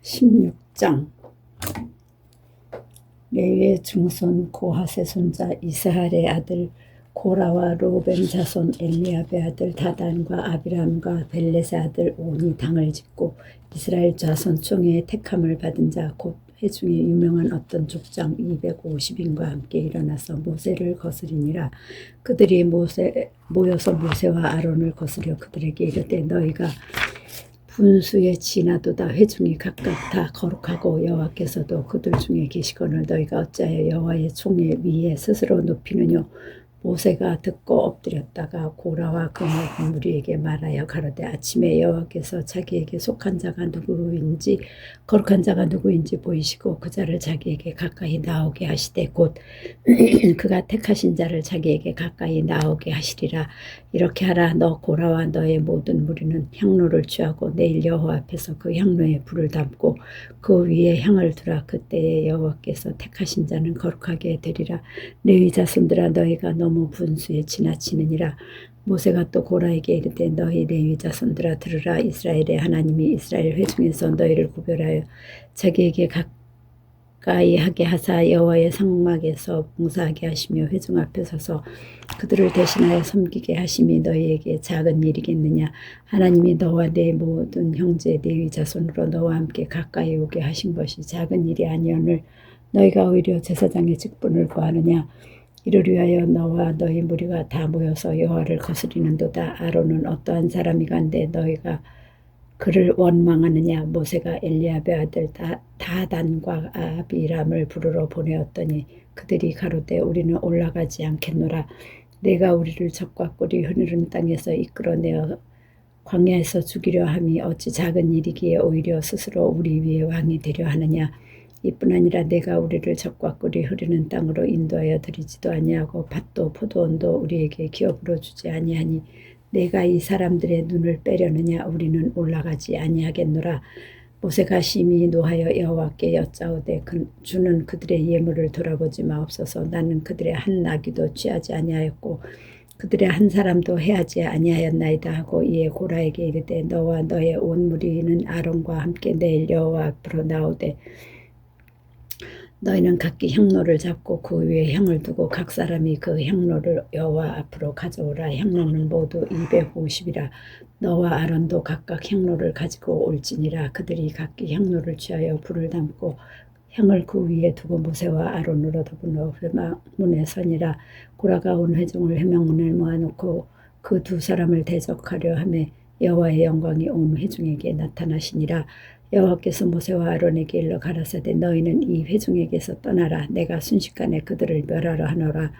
16장 레위의 증손 고핫의 손자 이스할의 아들 고라와 로벤 자손 엘리압의 아들 다단과 아비람과 벨렛의 아들 온이 당을 짓고 이스라엘 자손 총회의 택함을 받은 자 곧 회중에 유명한 어떤 족장 250인과 함께 일어나서 모세를 거스리니라. 그들이 모여서 모세와 아론을 거스려 그들에게 이르되 너희가 분수에 지나도다. 회중이 각각 다 거룩하고 여호와께서도 그들 중에 계시거늘 너희가 어찌하여 여호와의 총회 위에 스스로 높이느뇨. 모세가 듣고 엎드렸다가 고라와 그 모든 무리에게 말하여 가로되 아침에 여호와께서 자기에게 속한 자가 누구인지 거룩한 자가 누구인지 보이시고 그 자를 자기에게 가까이 나오게 하시되 곧 그가 택하신 자를 자기에게 가까이 나오게 하시리라. 이렇게 하라. 너 고라와 너의 모든 무리는 향로를 취하고 내일 여호와 앞에서 그 향로에 불을 담고 그 위에 향을 두라. 그때에 여호와께서 택하신 자는 거룩하게 되리라. 레위 자손들아 너희가 너무 분수에 지나치느니라. 모세가 또 고라에게 이르되 너희 레위 자손들아 들으라. 이스라엘의 하나님이 이스라엘 회중에서 너희를 구별하여 자기에게 가까이 하게 하사 여호와의 상막에서 봉사하게 하시며 회중 앞에 서서 그들을 대신하여 섬기게 하심이 너희에게 작은 일이겠느냐. 하나님이 너와 내 모든 형제 레위 자손으로 너와 함께 가까이 오게 하신 것이 작은 일이 아니오늘 너희가 오히려 제사장의 직분을 구하느냐. 이를 위하여 너와 너희 무리가 다 모여서 여호와를 거스리는도다. 아론은 어떠한 사람이간데 너희가 그를 원망하느냐. 모세가 엘리압의 아들 다단과 아비람을 부르러 보내었더니 그들이 가로되 우리는 올라가지 않겠노라. 내가 우리를 적과 꿀이 흐르는 땅에서 이끌어내어 광야에서 죽이려 함이 어찌 작은 일이기에 오히려 스스로 우리 위에 왕이 되려 하느냐. 이뿐 아니라 내가 우리를 적과 꿀이 흐르는 땅으로 인도하여 드리지도 아니하고 밭도 포도원도 우리에게 기업으로 주지 아니하니 내가 이 사람들의 눈을 빼려느냐. 우리는 올라가지 아니하겠노라. 모세가 심히 노하여 여호와께 여짜오되 주는 그들의 예물을 돌아보지 마옵소서. 나는 그들의 한 나귀도 취하지 아니하였고 그들의 한 사람도 해하지 아니하였나이다 하고 이에 고라에게 이르되 너와 너의 온 무리는 아론과 함께 내일 여호와 앞으로 나오되 너희는 각기 향로를 잡고 그 위에 향을 두고 각 사람이 그 향로를 여호와 앞으로 가져오라. 향로는 모두 250이라. 너와 아론도 각각 향로를 가지고 올지니라. 그들이 각기 향로를 취하여 불을 담고 향을 그 위에 두고 모세와 아론으로 더불어 회막문에 서니라. 고라가 온 회중을 회막문에 모아놓고 그 두 사람을 대적하려 하며 여호와의 영광이 온 회중에게 나타나시니라. 여호와께서 모세와 아론에게 일러 가라사대 너희는 이 회중에게서 떠나라. 내가 순식간에 그들을 멸하러 하노라.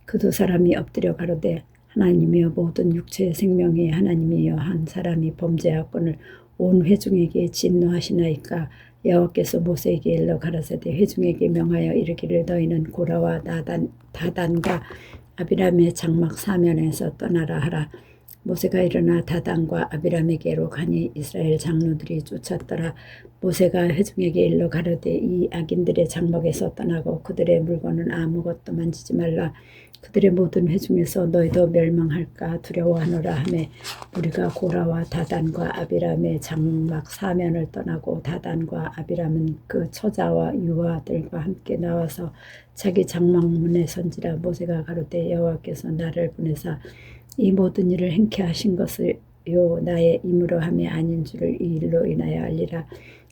그 두 사람이 엎드려 가로되 하나님이여 모든 육체의 생명의 하나님이여 한 사람이 범죄하거늘 온 회중에게 진노하시나이까. 여호와께서 모세에게 일러 가라사대 회중에게 명하여 이르기를 너희는 고라와 다단과 아비람의 장막 사면에서 떠나라 하라. 모세가 일어나 다단과 아비람에게로 가니 이스라엘 장로들이 쫓았더라. 모세가 회중에게 일러 가로되 이 악인들의 장막에서 떠나고 그들의 물건은 아무것도 만지지 말라. 그들의 모든 회중에서 너희도 멸망할까 두려워하노라 하매 우리가 고라와 다단과 아비람의 장막 사면을 떠나고 다단과 아비람은 그 처자와 유아들과 함께 나와서 자기 장막문에 선지라. 모세가 가로되 여호와께서 나를 보내사 이 모든 일을 행케 하신 것을요 나의 임으로 함이 아닌 줄을 이 일로 인하여 알리라.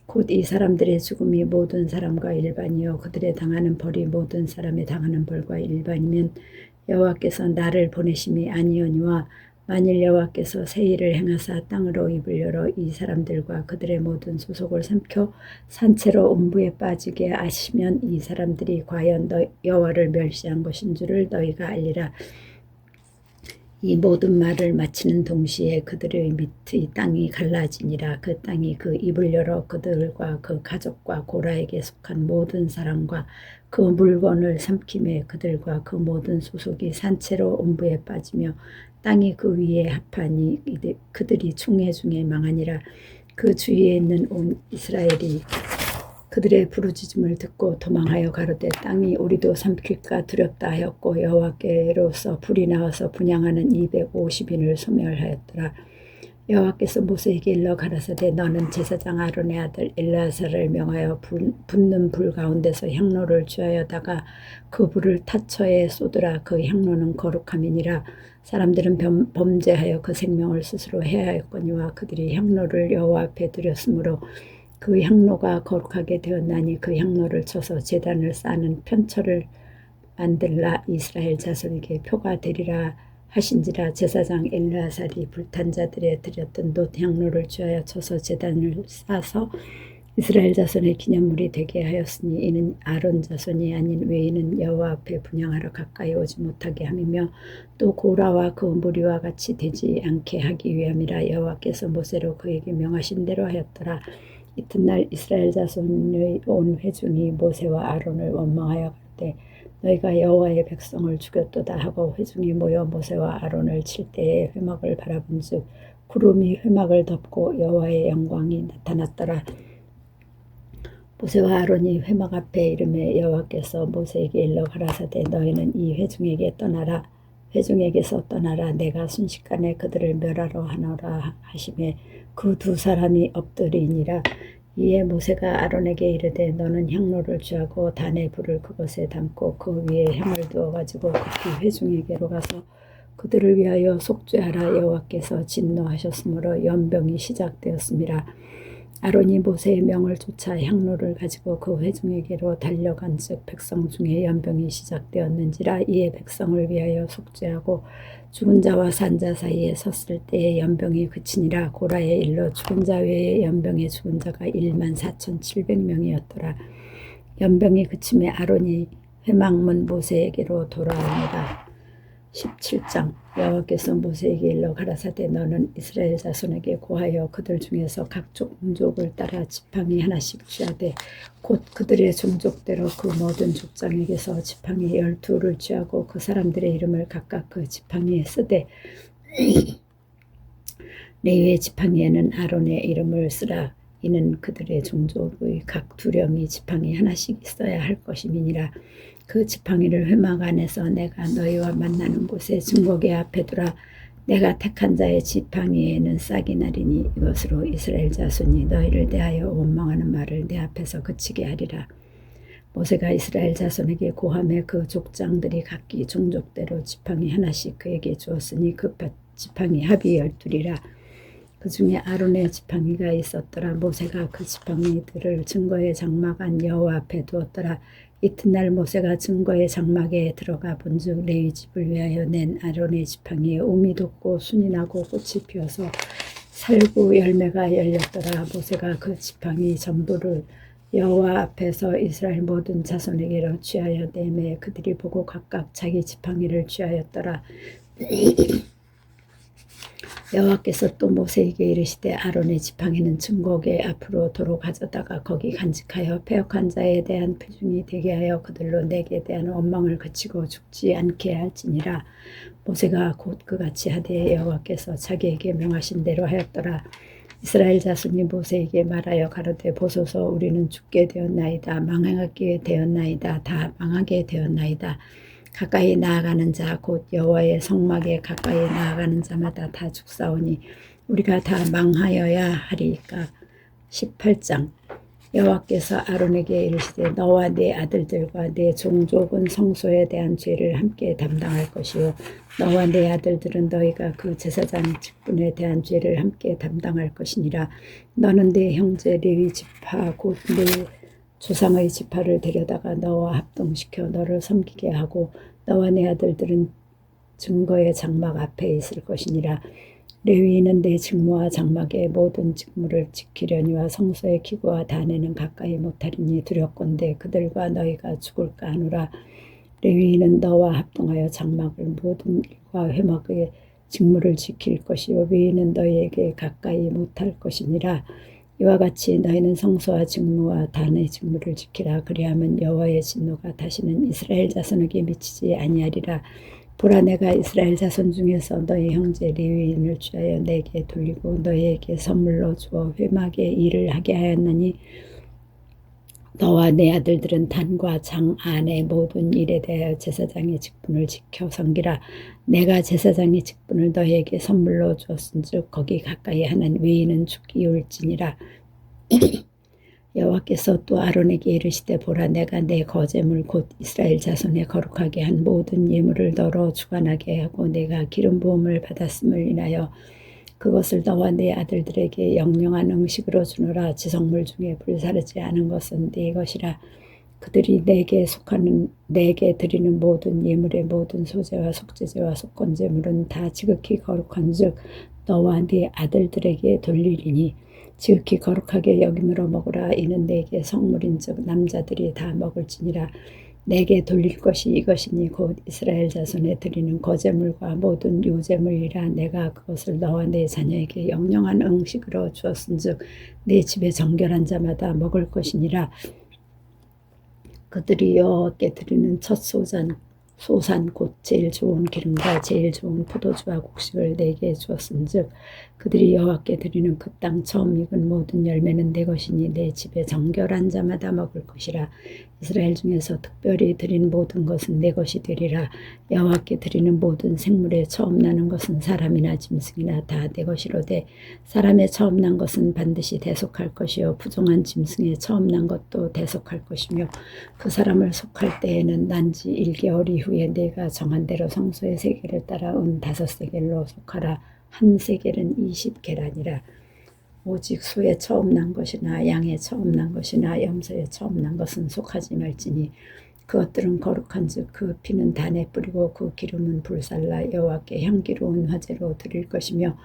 곧 이 사람들의 죽음이 모든 사람과 일반이요 그들의 당하는 벌이 모든 사람의 당하는 벌과 일반이면 여호와께서 나를 보내심이 아니오니와 만일 여호와께서 새 일을 행하사 땅으로 입을 열어 이 사람들과 그들의 모든 소속을 삼켜 산채로 음부에 빠지게 하시면 이 사람들이 과연 여호와를 멸시한 것인 줄을 너희가 알리라. 이 모든 말을 마치는 동시에 그들의 밑의 땅이 갈라지니라. 그 땅이 그 입을 열어 그들과 그 가족과 고라에게 속한 모든 사람과 그 물건을 삼키매 그들과 그 모든 소속이 산채로 음부에 빠지며 땅이 그 위에 합하니 그들이 총회 중에 망하니라. 그 주위에 있는 온 이스라엘이 그들의 부르짖음을 듣고 도망하여 가로되 땅이 우리도 삼킬까 두렵다 하였고 여호와께로서 불이 나와서 분향하는 250인을 소멸하였더라. 여호와께서 모세에게 일러 가라사대 너는 제사장 아론의 아들 엘르아살을 명하여 붙는 불 가운데서 향로를 취하여다가 그 불을 타처에 쏟으라. 그 향로는 거룩함이니라. 사람들은 범죄하여 그 생명을 스스로 해하였거니와 그들이 향로를 여호와 앞에 드렸으므로 그 향로가 거룩하게 되었나니 그 향로를 쳐서 제단을 쌓는 편처를 만들라. 이스라엘 자손에게 표가 되리라 하신지라. 제사장 엘르아살이 불탄 자들에 드렸던 놋 향로를 취하여 쳐서 제단을 쌓아서 이스라엘 자손의 기념물이 되게 하였으니 이는 아론 자손이 아닌 외인은 여호와 앞에 분향하러 가까이 오지 못하게 함이며 또 고라와 그 무리와 같이 되지 않게 하기 위함이라. 여호와께서 모세로 그에게 명하신 대로 하였더라. 이튿날 이스라엘 자손의 온 회중이 모세와 아론을 원망하여 가로되 너희가 여호와의 백성을 죽였도다 하고 회중이 모여 모세와 아론을 칠 때에 회막을 바라본즉 구름이 회막을 덮고 여호와의 영광이 나타났더라. 모세와 아론이 회막 앞에 이르매 여호와께서 모세에게 일러 가라사대 너희는 이 회중에게 떠나라. 회중에게서 떠나라. 내가 순식간에 그들을 멸하러 하노라 하시매 그 두 사람이 엎드리니라. 이에 모세가 아론에게 이르되 너는 향로를 취하고 단의 불을 그것에 담고 그 위에 향을 두어 가지고 급히 회중에게로 가서 그들을 위하여 속죄하라. 여호와께서 진노하셨으므로 연병이 시작되었음이라. 아론이 모세의 명을 쫓아 향로를 가지고 그 회중에게로 달려간즉 백성 중에 연병이 시작되었는지라. 이에 백성을 위하여 속죄하고 죽은 자와 산 자 사이에 섰을 때에 연병이 그치니라. 고라의 일로 죽은 자 외에 연병에 죽은 자가 14,700명이었더라. 연병이 그침에 아론이 회막문 모세에게로 돌아오니라. 17장. 여호와께서 모세에게 일러 가라사대 너는 이스라엘 자손에게 고하여 그들 중에서 각 종족을 따라 지팡이 하나씩 취하되 곧 그들의 종족대로 그 모든 족장에게서 지팡이 12를 취하고 그 사람들의 이름을 각각 그 지팡이에 쓰되 레위의 지팡이에는 아론의 이름을 쓰라. 이는 그들의 종족의 각 두령이 지팡이 하나씩 있어야 할 것임이니라. 그 지팡이를 회막 안에서 내가 너희와 만나는 곳에 증거계 앞에 두라. 내가 택한 자의 지팡이에는 싹이 나리니 이것으로 이스라엘 자손이 너희를 대하여 원망하는 말을 내 앞에서 그치게 하리라. 모세가 이스라엘 자손에게 고하며 그 족장들이 각기 종족대로 지팡이 하나씩 그에게 주었으니 그 지팡이 합이 12이라. 그 중에 아론의 지팡이가 있었더라. 모세가 그 지팡이들을 증거의 장막 안 여호와 앞에 두었더라. 이튿날 모세가 증거의 장막에 들어가 본즉 레위 집을 위하여 낸 아론의 지팡이에 옴이 돋고 순이 나고 꽃이 피어서 살구 열매가 열렸더라. 모세가 그 지팡이 전부를 여호와 앞에서 이스라엘 모든 자손에게로 취하여 내매 그들이 보고 각각 자기 지팡이를 취하였더라. 여호와께서 또 모세에게 이르시되 아론의 지팡이는 증거계 앞으로 도로 가져다가 거기 간직하여 패역한 자에 대한 표징이 되게 하여 그들로 내게 대한 원망을 그치고 죽지 않게 할지니라. 모세가 곧 그같이 하되 여호와께서 자기에게 명하신 대로 하였더라. 이스라엘 자손이 모세에게 말하여 가로되 보소서 우리는 죽게 되었나이다. 망하게 되었나이다. 다 망하게 되었나이다. 가까이 나아가는 자 곧 여호와의 성막에 가까이 나아가는 자마다 다 죽사오니 우리가 다 망하여야 하리이까. 18장. 여호와께서 아론에게 이르시되 너와 네 아들들과 네 종족은 성소에 대한 죄를 함께 담당할 것이요 너와 네 아들들은 너희가 그 제사장 직분에 대한 죄를 함께 담당할 것이니라. 너는 네 형제 레위 지파 곧 네 조상의 지파를 데려다가 너와 합동시켜 너를 섬기게 하고 너와 네 아들들은 증거의 장막 앞에 있을 것이니라. 레위인은 내 직무와 장막의 모든 직무를 지키려니와 성소의 기구와 단에는 가까이 못하리니 두렵건대 그들과 너희가 죽을까 하노라. 레위인은 너와 합동하여 장막을 모든 일과 회막의 직무를 지킬 것이요 외인은 너희에게 가까이 못할 것이니라. 이와 같이 너희는 성소와 직무와 단의 직무를 지키라. 그리하면 여호와의 진노가 다시는 이스라엘 자손에게 미치지 아니하리라. 보라 내가 이스라엘 자손 중에서 너희 형제 레위인을 취하여 내게 돌리고 너희에게 선물로 주어 회막의 일을 하게 하였나니 너와 내 아들들은 단과 장 안의 모든 일에 대하여 제사장의 직분을 지켜 섬기라. 내가 제사장의 직분을 너희에게 선물로 주었은즉 거기 가까이 하는 외인은 죽기울지니라. 여호와께서 또 아론에게 이르시되 보라 내가 내 거제물 곧 이스라엘 자손에 거룩하게 한 모든 예물을 너로 주관하게 하고 내가 기름 부음을 받았음을 인하여 그것을 너와 내 아들들에게 영영한 음식으로 주노라. 지성물 중에 불사르지 않은 것은 네 것이라. 그들이 내게 드리는 모든 예물의 모든 소제와 속죄제와 속건제물은 다 지극히 거룩한즉 너와 네 아들들에게 돌리리니 지극히 거룩하게 여김으로 먹으라. 이는 내게 성물인즉 남자들이 다 먹을지니라. 내게 돌릴 것이 이것이니 곧 이스라엘 자손에 드리는 거제물과 모든 요제물이라. 내가 그것을 너와 내 자녀에게 영영한 음식으로 주었은즉 내 집에 정결한 자마다 먹을 것이니라. 그들이 여호와께 드리는 첫 소산 곧 제일 좋은 기름과 제일 좋은 포도주와 곡식을 내게 주었은즉 그들이 여호와께 드리는 그 땅 처음 익은 모든 열매는 내 것이니 내 집에 정결한 자마다 먹을 것이라. 이스라엘 중에서 특별히 드린 모든 것은 내 것이 되리라. 여호와께 드리는 모든 생물에 처음 나는 것은 사람이나 짐승이나 다 내 것이로되 사람의 처음 난 것은 반드시 대속할 것이요 부정한 짐승의 처음 난 것도 대속할 것이며 그 사람을 속할 때에는 난지 1개월 이후에 내가 정한 대로 성소의 세겔을 따라 은 5세겔로 속하라. 한 세겔은 20계란이라. 오직 소의 처음 난 것이나 양의 처음 난 것이나 염소의 처음 난 것은 속하지 말지니 그것들은 거룩한즉 그 피는 단에 뿌리고 그 기름은 불살라 여호와께 향기로운 화제로 드릴 것이며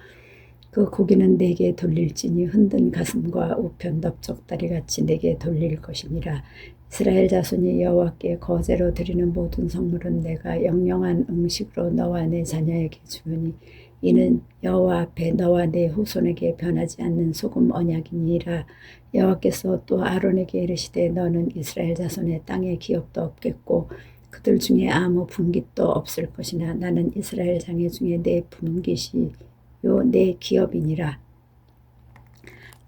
그 고기는 내게 돌릴지니 흔든 가슴과 우편 넓적다리같이 내게 돌릴 것이니라. 이스라엘 자손이 여호와께 거제로 드리는 모든 성물은 내가 영영한 음식으로 너와 내 자녀에게 주오니 이는 여호와 앞에 너와 내 후손에게 변하지 않는 소금 언약이니라. 여호와께서 또 아론에게 이르시되 너는 이스라엘 자손의 땅에 기업도 없겠고 그들 중에 아무 분깃도 없을 것이나 나는 이스라엘 장애 중에 내 분깃이요 내 기업이니라.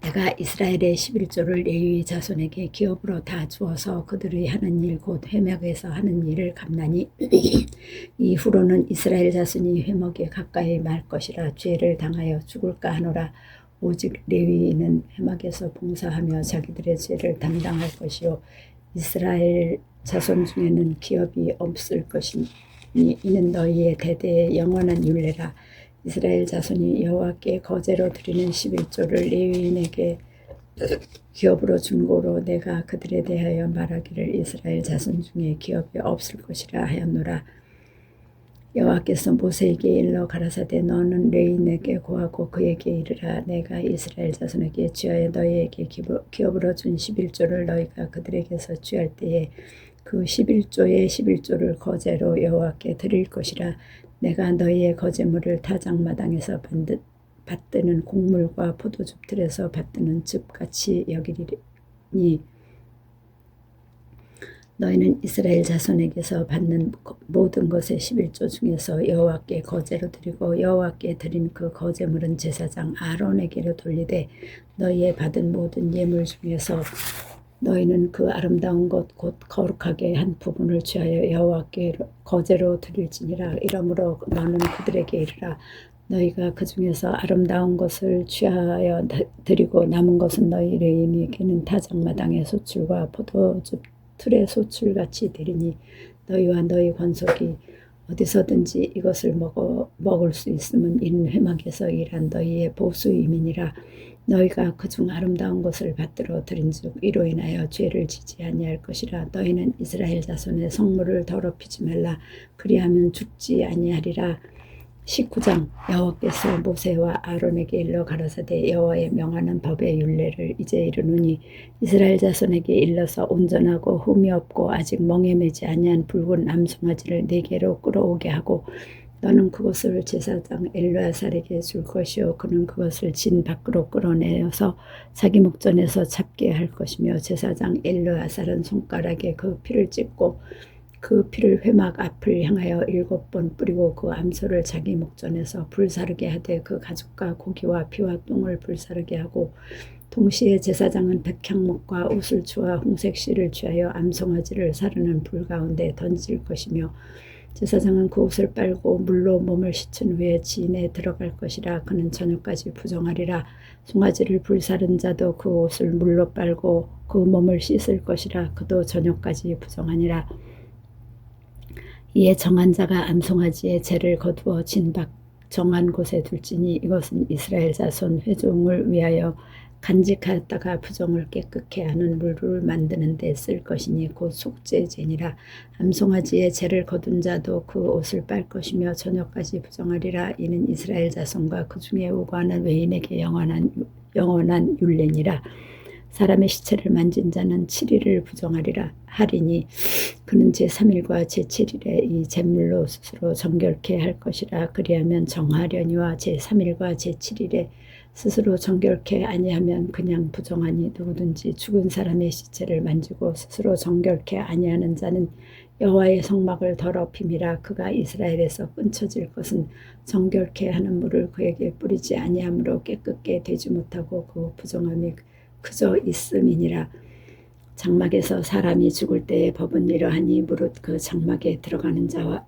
내가 이스라엘의 11조를 레위 자손에게 기업으로 다 주어서 그들의 하는 일 곧 회막에서 하는 일을 갚나니 이후로는 이스라엘 자손이 회막에 가까이 말 것이라. 죄를 당하여 죽을까 하노라. 오직 레위인은 회막에서 봉사하며 자기들의 죄를 담당할 것이요 이스라엘 자손 중에는 기업이 없을 것이니 이는 너희의 대대의 영원한 율례라. 이스라엘 자손이 여호와께 거제로 드리는 11조를 레위인에게 기업으로 준 고로 내가 그들에 대하여 말하기를 이스라엘 자손 중에 기업이 없을 것이라 하였노라. 여호와께서 모세에게 일러 가라사대 너는 레위인에게 고하고 그에게 이르라. 내가 이스라엘 자손에게 취하여 너희에게 기업으로 준 11조를 너희가 그들에게서 취할 때에 그 11조의 11조를 거제로 여호와께 드릴 것이라. 내가 너희의 거제물을 타작마당에서 받드는 곡물과 포도즙 틀에서 받드는 즙같이 여기리니 너희는 이스라엘 자손에게서 받는 모든 것의 11조 중에서 여호와께 거제로 드리고 여호와께 드린 그 거제물은 제사장 아론에게로 돌리되 너희의 받은 모든 예물 중에서 너희는 그 아름다운 것 곧 거룩하게 한 부분을 취하여 여호와께 거제로 드릴지니라. 이러므로 너는 그들에게 이르라. 너희가 그 중에서 아름다운 것을 취하여 드리고 남은 것은 너희 레위인에게는 타작마당의 소출과 포도즙 틀의 소출같이 되리니 너희와 너희 권속이 어디서든지 이것을 먹을 수 있으면 이는 회막에서 일한 너희의 보수임이니라. 너희가 그중 아름다운 것을 받들어 드린즉 이로 인하여 죄를 지지 아니할 것이라. 너희는 이스라엘 자손의 성물을 더럽히지 말라. 그리하면 죽지 아니하리라. 19장 여호와께서 모세와 아론에게 일러 가라사대 여호와의 명하는 법의 율례를 이제 이르노니 이스라엘 자손에게 일러서 온전하고 흠이 없고 아직 멍에 매지 아니한 붉은 암송아지를 네개로 끌어오게 하고 너는 그것을 제사장 엘르아살에게 줄 것이요 그는 그것을 진 밖으로 끌어내어서 자기 목전에서 잡게 할 것이며 제사장 엘르아살은 손가락에 그 피를 찍고 그 피를 회막 앞을 향하여 7번 뿌리고 그 암소를 자기 목전에서 불사르게 하되 그 가죽과 고기와 피와 똥을 불사르게 하고 동시에 제사장은 백향목과 우슬초와 홍색실을 취하여 암송아지를 사르는 불 가운데 던질 것이며 제사장은 그 옷을 빨고 물로 몸을 씻은 후에 지인에 들어갈 것이라. 그는 저녁까지 부정하리라. 송아지를 불사른 자도 그 옷을 물로 빨고 그 몸을 씻을 것이라. 그도 저녁까지 부정하니라. 이에 정한 자가 암송아지의 죄를 거두어 진박 정한 곳에 둘지니 이것은 이스라엘 자손 회중을 위하여 간직하였다가 부정을 깨끗게 하는 물을 만드는 데 쓸 것이니 곧 속죄제니라. 암송아지의 죄를 거둔 자도 그 옷을 빨 것이며 저녁까지 부정하리라. 이는 이스라엘 자손과 그 중에 오가는 외인에게 영원한 율례니라. 사람의 시체를 만진 자는 7일을 부정하리라 하리니 그는 제3일과 제7일에 이 잿물로 스스로 정결케 할 것이라. 그리하면 정하려니와 제3일과 제7일에 스스로 정결케 아니하면 그냥 부정하니 누구든지 죽은 사람의 시체를 만지고 스스로 정결케 아니하는 자는 여호와의 성막을 더럽힘이라. 그가 이스라엘에서 끊쳐질 것은 정결케 하는 물을 그에게 뿌리지 아니하므로 깨끗게 되지 못하고 그 부정함이 그저 있음이니라. 장막에서 사람이 죽을 때의 법은 이러하니 무릇 그 장막에 들어가는 자와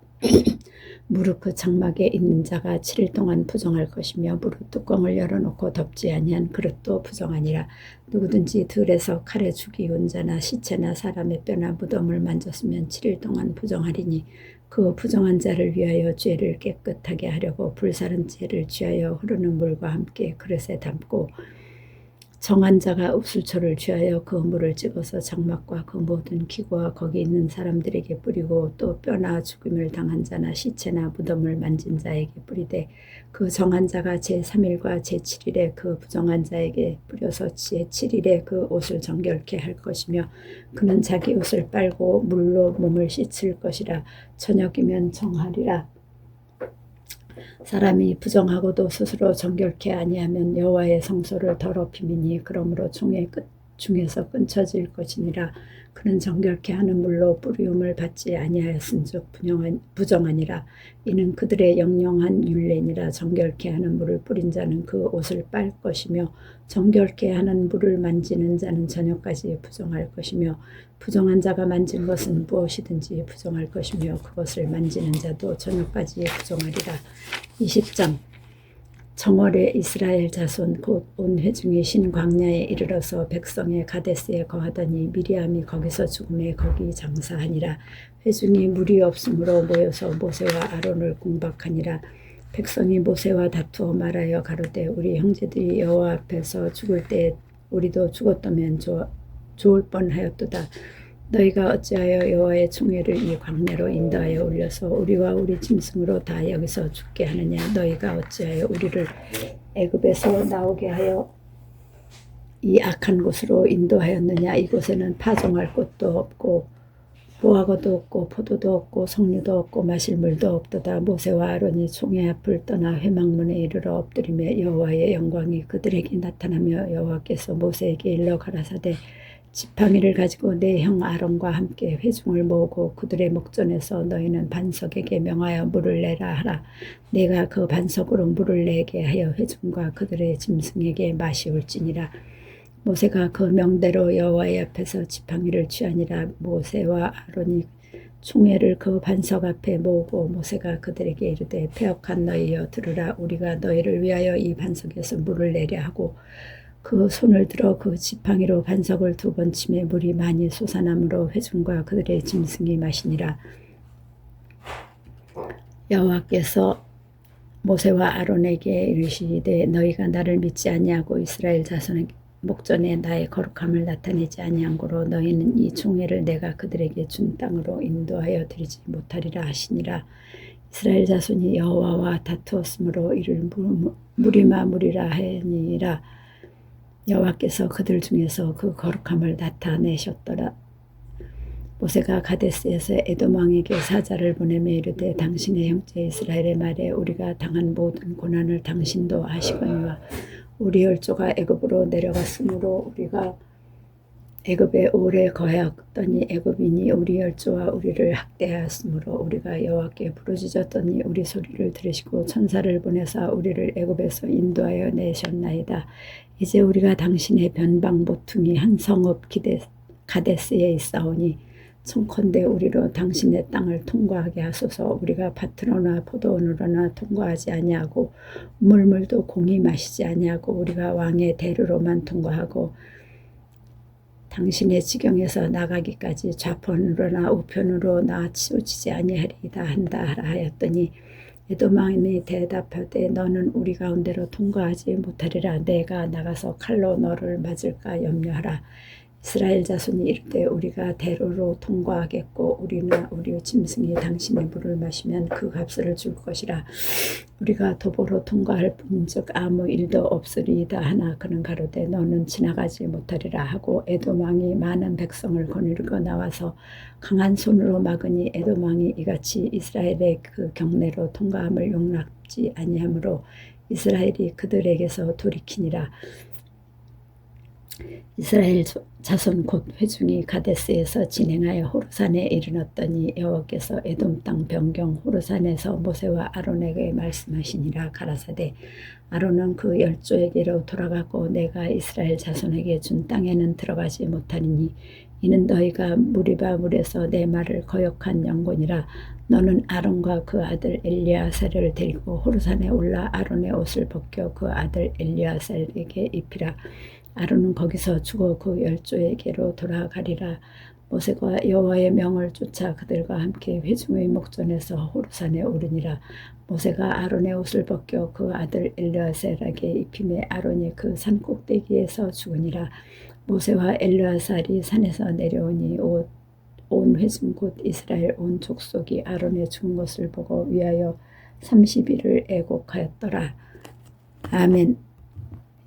무릇 그 장막에 있는 자가 7일 동안 부정할 것이며 무릇 뚜껑을 열어놓고 덮지 아니한 그릇도 부정하니라. 누구든지 들에서 칼에 죽이운 자나 시체나 사람의 뼈나 무덤을 만졌으면 7일 동안 부정하리니 그 부정한 자를 위하여 죄를 깨끗하게 하려고 불사른 죄를 취하여 흐르는 물과 함께 그릇에 담고 정한 자가 우슬초를 취하여 그 물을 찍어서 장막과 그 모든 기구와 거기 있는 사람들에게 뿌리고 또 뼈나 죽음을 당한 자나 시체나 무덤을 만진 자에게 뿌리되 그 정한 자가 제3일과 제7일에 그 부정한 자에게 뿌려서 제7일에 그 옷을 정결케 할 것이며 그는 자기 옷을 빨고 물로 몸을 씻을 것이라. 저녁이면 정하리라. 사람이 부정하고도 스스로 정결케 아니하면 여호와의 성소를 더럽힘이니 그러므로 총의 끝 중에서 끊쳐질 것이니라. 그는 정결케 하는 물로 뿌리움을 받지 아니하였은즉 부정하니라. 이는 그들의 영영한 율례니라. 정결케 하는 물을 뿌린 자는 그 옷을 빨 것이며 정결케 하는 물을 만지는 자는 저녁까지 부정할 것이며 부정한 자가 만진 것은 무엇이든지 부정할 것이며 그것을 만지는 자도 저녁까지 부정하리라. 20장 정월에 이스라엘 자손 곧 온 회중이 신 광야에 이르러서 백성의 가데스에 거하더니 미리암이 거기서 죽음에 거기 장사하니라. 회중이 물이 없으므로 모여서 모세와 아론을 공박하니라. 백성이 모세와 다투어 말하여 가로되 우리 형제들이 여호와 앞에서 죽을 때 우리도 죽었다면 좋을 뻔하였도다. 너희가 어찌하여 여호와의 총회를 이 광야로 인도하여 올려서 우리와 우리 짐승으로 다 여기서 죽게 하느냐. 너희가 어찌하여 우리를 애굽에서 나오게 하여 이 악한 곳으로 인도하였느냐. 이곳에는 파종할 곳도 없고 무화과도 없고 포도도 없고 석류도 없고 마실 물도 없도다. 모세와 아론이 총회 앞을 떠나 회막문에 이르러 엎드리며 여호와의 영광이 그들에게 나타나며 여호와께서 모세에게 일러 가라사대 지팡이를 가지고 내 형 아론과 함께 회중을 모으고 그들의 목전에서 너희는 반석에게 명하여 물을 내라 하라. 내가 그 반석으로 물을 내게 하여 회중과 그들의 짐승에게 마시올지니라. 모세가 그 명대로 여호와의 앞에서 지팡이를 취하니라. 모세와 아론이 총회를 그 반석 앞에 모으고 모세가 그들에게 이르되 패역한 너희여 들으라. 우리가 너희를 위하여 이 반석에서 물을 내려 하고 그 손을 들어 그 지팡이로 반석을 2번 치매 물이 많이 솟아나므로 회중과 그들의 짐승이 마시니라. 여호와께서 모세와 아론에게 이르시되 너희가 나를 믿지 아니하고 이스라엘 자손의 목전에 나의 거룩함을 나타내지 아니한 고로 너희는 이 총회를 내가 그들에게 준 땅으로 인도하여 드리지 못하리라 하시니라. 이스라엘 자손이 여호와와 다투었으므로 이를 무리라 하니라. 여호와께서 그들 중에서 그 거룩함을 나타내셨더라. 모세가 가데스에서 에돔 왕에게 사자를 보내며 이르되 당신의 형제 이스라엘의 말에 우리가 당한 모든 고난을 당신도 아시거니와 우리 열조가 애굽으로 내려갔으므로 우리가 애굽에 오래 거하였더니 애굽인이 우리 열조와 우리를 학대하였으므로 우리가 여호와께 부르짖었더니 우리 소리를 들으시고 천사를 보내사 우리를 애굽에서 인도하여 내셨나이다. 이제 우리가 당신의 변방 보퉁이 한 성읍 가데스에 있사오니 청컨대 우리로 당신의 땅을 통과하게 하소서. 우리가 밭으로나 포도원으로나 통과하지 아니하고 물물도 공히 마시지 아니하고 우리가 왕의 대로로만 통과하고 당신의 지경에서 나가기까지 좌편으로나 우편으로 치우치지 아니하리이다 한다 하라 하였더니 에돔 왕이 대답하되 너는 우리 가운데로 통과하지 못하리라. 내가 나가서 칼로 너를 맞을까 염려하라. 이스라엘 자손이 이르되 우리가 대로로 통과하겠고 우리나 우리 짐승이 당신의 물을 마시면 그 값을 줄 것이라. 우리가 도보로 통과할 뿐즉 아무 일도 없으리이다 하나 그는 가로되 너는 지나가지 못하리라 하고 에돔 왕이 많은 백성을 거느리고 나와서 강한 손으로 막으니 에돔 왕이 이같이 이스라엘의 그 경내로 통과함을 용납지 아니하므로 이스라엘이 그들에게서 돌이키니라. 이스라엘 자손 곧 회중이 가데스에서 진행하여 호르산에 이르렀더니 여호와께서 에돔 땅 변경 호르산에서 모세와 아론에게 말씀하시니라. 가라사대 아론은 그 열조에게로 돌아가고 내가 이스라엘 자손에게 준 땅에는 들어가지 못하리니 이는 너희가 무리바 물에서 내 말을 거역한 영혼이라. 너는 아론과 그 아들 엘리아살을 데리고 호르산에 올라 아론의 옷을 벗겨 그 아들 엘리아살에게 입히라. 아론은 거기서 죽어 그 열조에게로 돌아가리라. 모세가 여호와의 명을 쫓아 그들과 함께 회중의 목전에서 호르산에 오르니라. 모세가 아론의 옷을 벗겨 그 아들 엘르아살에게 입힘에 아론이 그 산 꼭대기에서 죽으니라. 모세와 엘르아살이 산에서 내려오니 온 회중 곧 이스라엘 온 족속이 아론의 죽은 것을 보고 위하여 30일을 애곡하였더라. 아멘.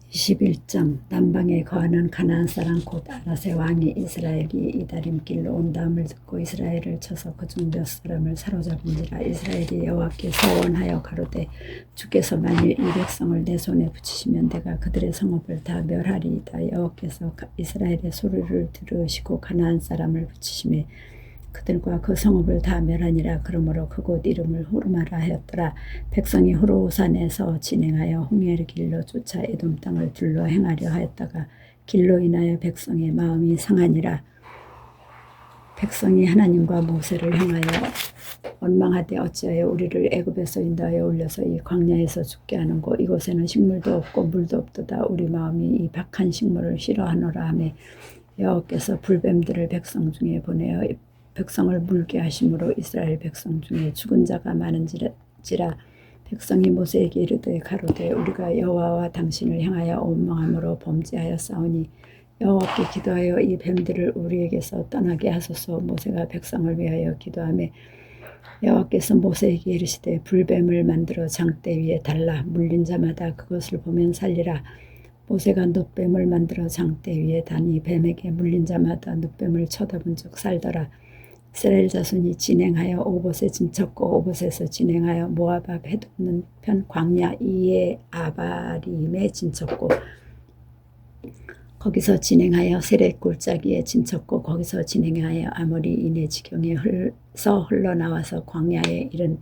21장 남방에 거하는 가나안 사람 곧 아라세 왕이 이스라엘이 이다림길로 온다함을 듣고 이스라엘을 쳐서 그중 몇 사람을 사로잡은지라. 이스라엘이 여호와께 서원하여 가로되 주께서 만일 이 백성을 내 손에 붙이시면 내가 그들의 성읍을 다 멸하리이다. 여호와께서 이스라엘의 소리를 들으시고 가나안 사람을 붙이심에 그들과 그 성읍을 다 멸하니라. 그러므로 그곳 이름을 호르마라 하였더라. 백성이 호르산에서 진행하여 홍해를 길로 쫓아 에돔 땅을 둘러 행하려 하였다가 길로 인하여 백성의 마음이 상하니라. 백성이 하나님과 모세를 향하여 원망하되 어찌하여 우리를 애굽에서 인도하여 올려서 이 광야에서 죽게 하는고 이곳에는 식물도 없고 물도 없도다. 우리 마음이 이 박한 식물을 싫어하노라 하매 여호와께서 불뱀들을 백성 중에 보내어 백성을 물게 하심으로 이스라엘 백성 중에 죽은 자가 많은지라. 백성이 모세에게 이르되 가로되 우리가 여호와와 당신을 향하여 원망함으로 범죄하여 싸우니 여호와께 기도하여 이 뱀들을 우리에게서 떠나게 하소서. 모세가 백성을 위하여 기도하며 여호와께서 모세에게 이르시되 불뱀을 만들어 장대 위에 달라 물린 자마다 그것을 보면 살리라. 모세가 눕뱀을 만들어 장대 위에 다니 뱀에게 물린 자마다 눕뱀을 쳐다본 즉 살더라. 이스라엘 자손이 진행하여 오봇에 진쳤고 오봇에서 진행하여 모압 앞 해돋는 편 광야 이에 아바림에 진쳤고 거기서 진행하여 세렛 골짜기에 진쳤고 거기서 진행하여 아모리인의 지경에서 흘러나와서 광야에 이른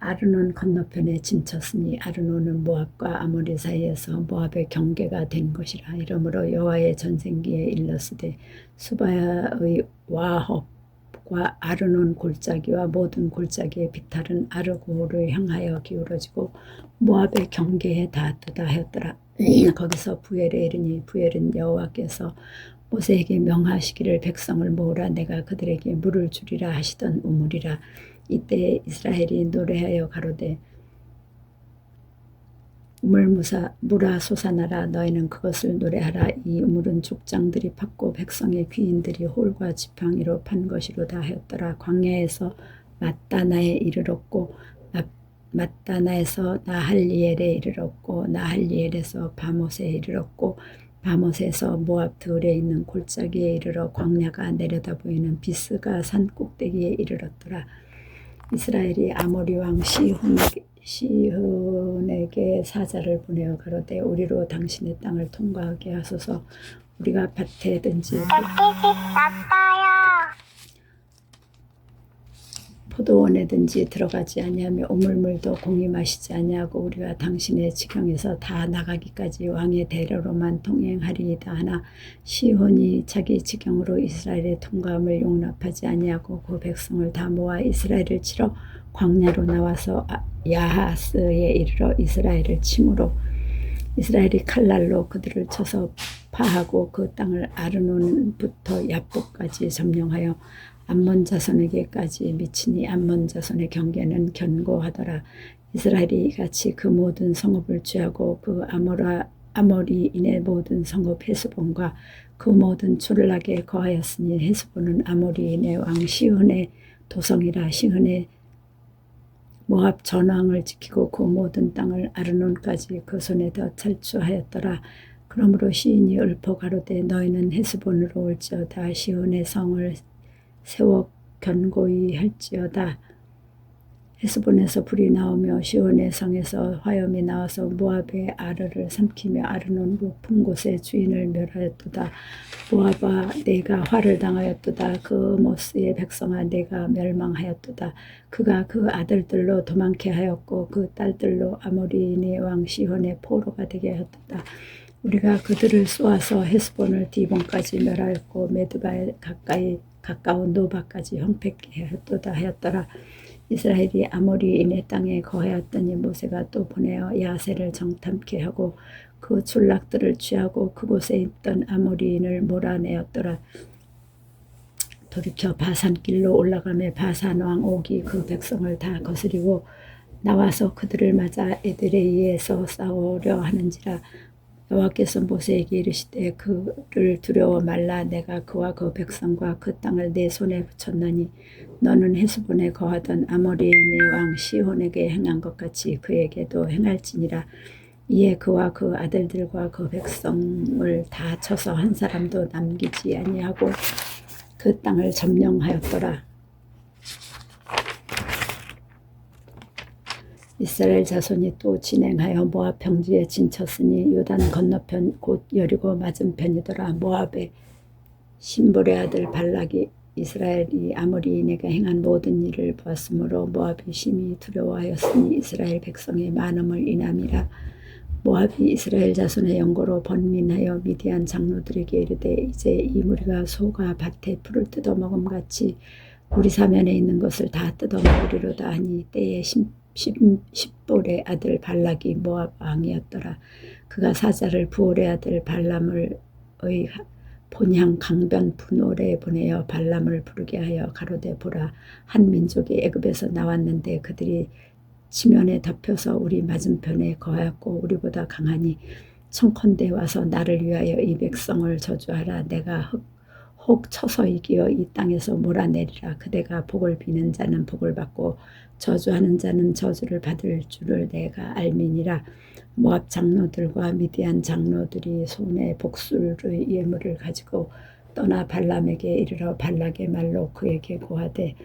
아르논 건너편에 진쳤으니 아르논은 모압과 아모리 사이에서 모압의 경계가 된 것이라. 이러므로 여호와의 전생기에 일렀으되 수바의 와합과 아르논 골짜기와 모든 골짜기의 비탈은 아르고를 향하여 기울어지고 모압의 경계에 닿았도다 하였더라. 거기서 부엘에 이르니 부엘은 여호와께서 모세에게 명하시기를 백성을 모으라 내가 그들에게 물을 주리라 하시던 우물이라. 이때 이스라엘이 노래하여 가로되 물아 솟아나라. 너희는 그것을 노래하라. 이 우물은 족장들이 팠고 백성의 귀인들이 홀과 지팡이로 판 것이로다 하였더라. 광야에서 mat다나에 이르렀고 mat다나에서 나할리엘에 이르렀고 나할리엘에서 바못에 이르렀고 바못에서 모압 들에 있는 골짜기에 이르러 광야가 내려다 보이는 비스가 산 꼭대기에 이르렀더라. 이스라엘이 아모리 왕 시혼에게 사자를 보내어 가로되 우리로 당신의 땅을 통과하게 하소서. 우리가 밭에든지 포도원에든지 들어가지 아니하며 우물물도 공히 마시지 아니하고 우리가 당신의 지경에서 다 나가기까지 왕의 대로로만 통행하리이다 하나 시온이 자기 지경으로 이스라엘의 통감을 용납하지 아니하고 그 백성을 다 모아 이스라엘을 치러 광야로 나와서 야하스에 이르러 이스라엘을 치므로 이스라엘이 칼날로 그들을 쳐서 파하고 그 땅을 아르논부터 야복까지 점령하여 암몬 자손에게까지 미치니 암몬 자손의 경계는 견고하더라. 이스라엘이 이같이 그 모든 성읍을 취하고 그 아모리인의 모든 성읍 헤스본과 그 모든 출락에 거하였으니 헤스본은 아모리인의 왕 시흔의 도성이라. 시흔의 모압 전왕을 지키고 그 모든 땅을 아르논까지 그 손에다 찰주하였더라. 그러므로 시인이 읊어 가로되 너희는 헤스본으로 올지어다. 시온의 성을 세워 견고히 할지어다. 헤스본에서 불이 나오며 시온의 성에서 화염이 나와서 모압의 아르를 삼키며 아르논 높은 곳의 주인을 멸하였도다. 모압아 내가 화를 당하였도다. 그 모스의 백성아 내가 멸망하였도다. 그가 그 아들들로 도망케 하였고 그 딸들로 아모리인의 왕 시온의 포로가 되게 하였도다. 우리가 그들을 쏘아서 헤스본을 디본까지 멸하였고 메드바에 가까운 노바까지 형폐케 하였도다 하였더라. 이스라엘이 아모리인의 땅에 거하였더니 모세가 또 보내어 야세를 정탐케 하고 그 출락들을 취하고 그곳에 있던 아모리인을 몰아내었더라. 돌이켜 바산길로 올라가며 바산 왕 옥이 그 백성을 다 거스리고 나와서 그들을 맞아 에드레이에서 싸우려 하는지라. 여호와께서 모세에게 이르시되 그를 두려워 말라. 내가 그와 그 백성과 그 땅을 내 손에 붙였나니 너는 헤스본에 거하던 아모리인의 왕 시혼에게 행한 것 같이 그에게도 행할지니라. 이에 그와 그 아들들과 그 백성을 다 쳐서 한 사람도 남기지 아니하고 그 땅을 점령하였더라. 이스라엘 자손이 또 진행하여 모압 평지에 진쳤으니 요단 건너편 곧 여리고 맞은편이더라. 모압의 심볼의 아들 발락이 이스라엘이 아모리인에게 행한 모든 일을 보았으므로 모압이 심히 두려워하였으니 이스라엘 백성의 많음을 인함이라. 모압이 이스라엘 자손의 연고로 번민하여 미디안 장로들에게 이르되 이제 이 무리가 소가 밭에 풀을 뜯어먹음 같이 우리 사면에 있는 것을 다 뜯어먹으리로다 하니 때에 십볼의 아들 발락이 모압 왕이었더라. 그가 사자를 부올의 아들 발람을 본향 강변 분올에 보내어 발람을 부르게 하여 가로되 보라 한 민족이 애굽에서 나왔는데 그들이 지면에 덮여서 우리 맞은편에 거하였고 우리보다 강하니 청컨대 와서 나를 위하여 이 백성을 저주하라. 내가 혹 쳐서 이기어 이 땅에서 몰아내리라. 그대가 복을 비는 자는 복을 받고 저주하는 자는 저주를 받을 줄을 내가 알미니라. 모압 장로들과 미디안 장로들이 손에 복술의 예물을 가지고 떠나 발람에게 이르러 발락의 말로 그에게 고하되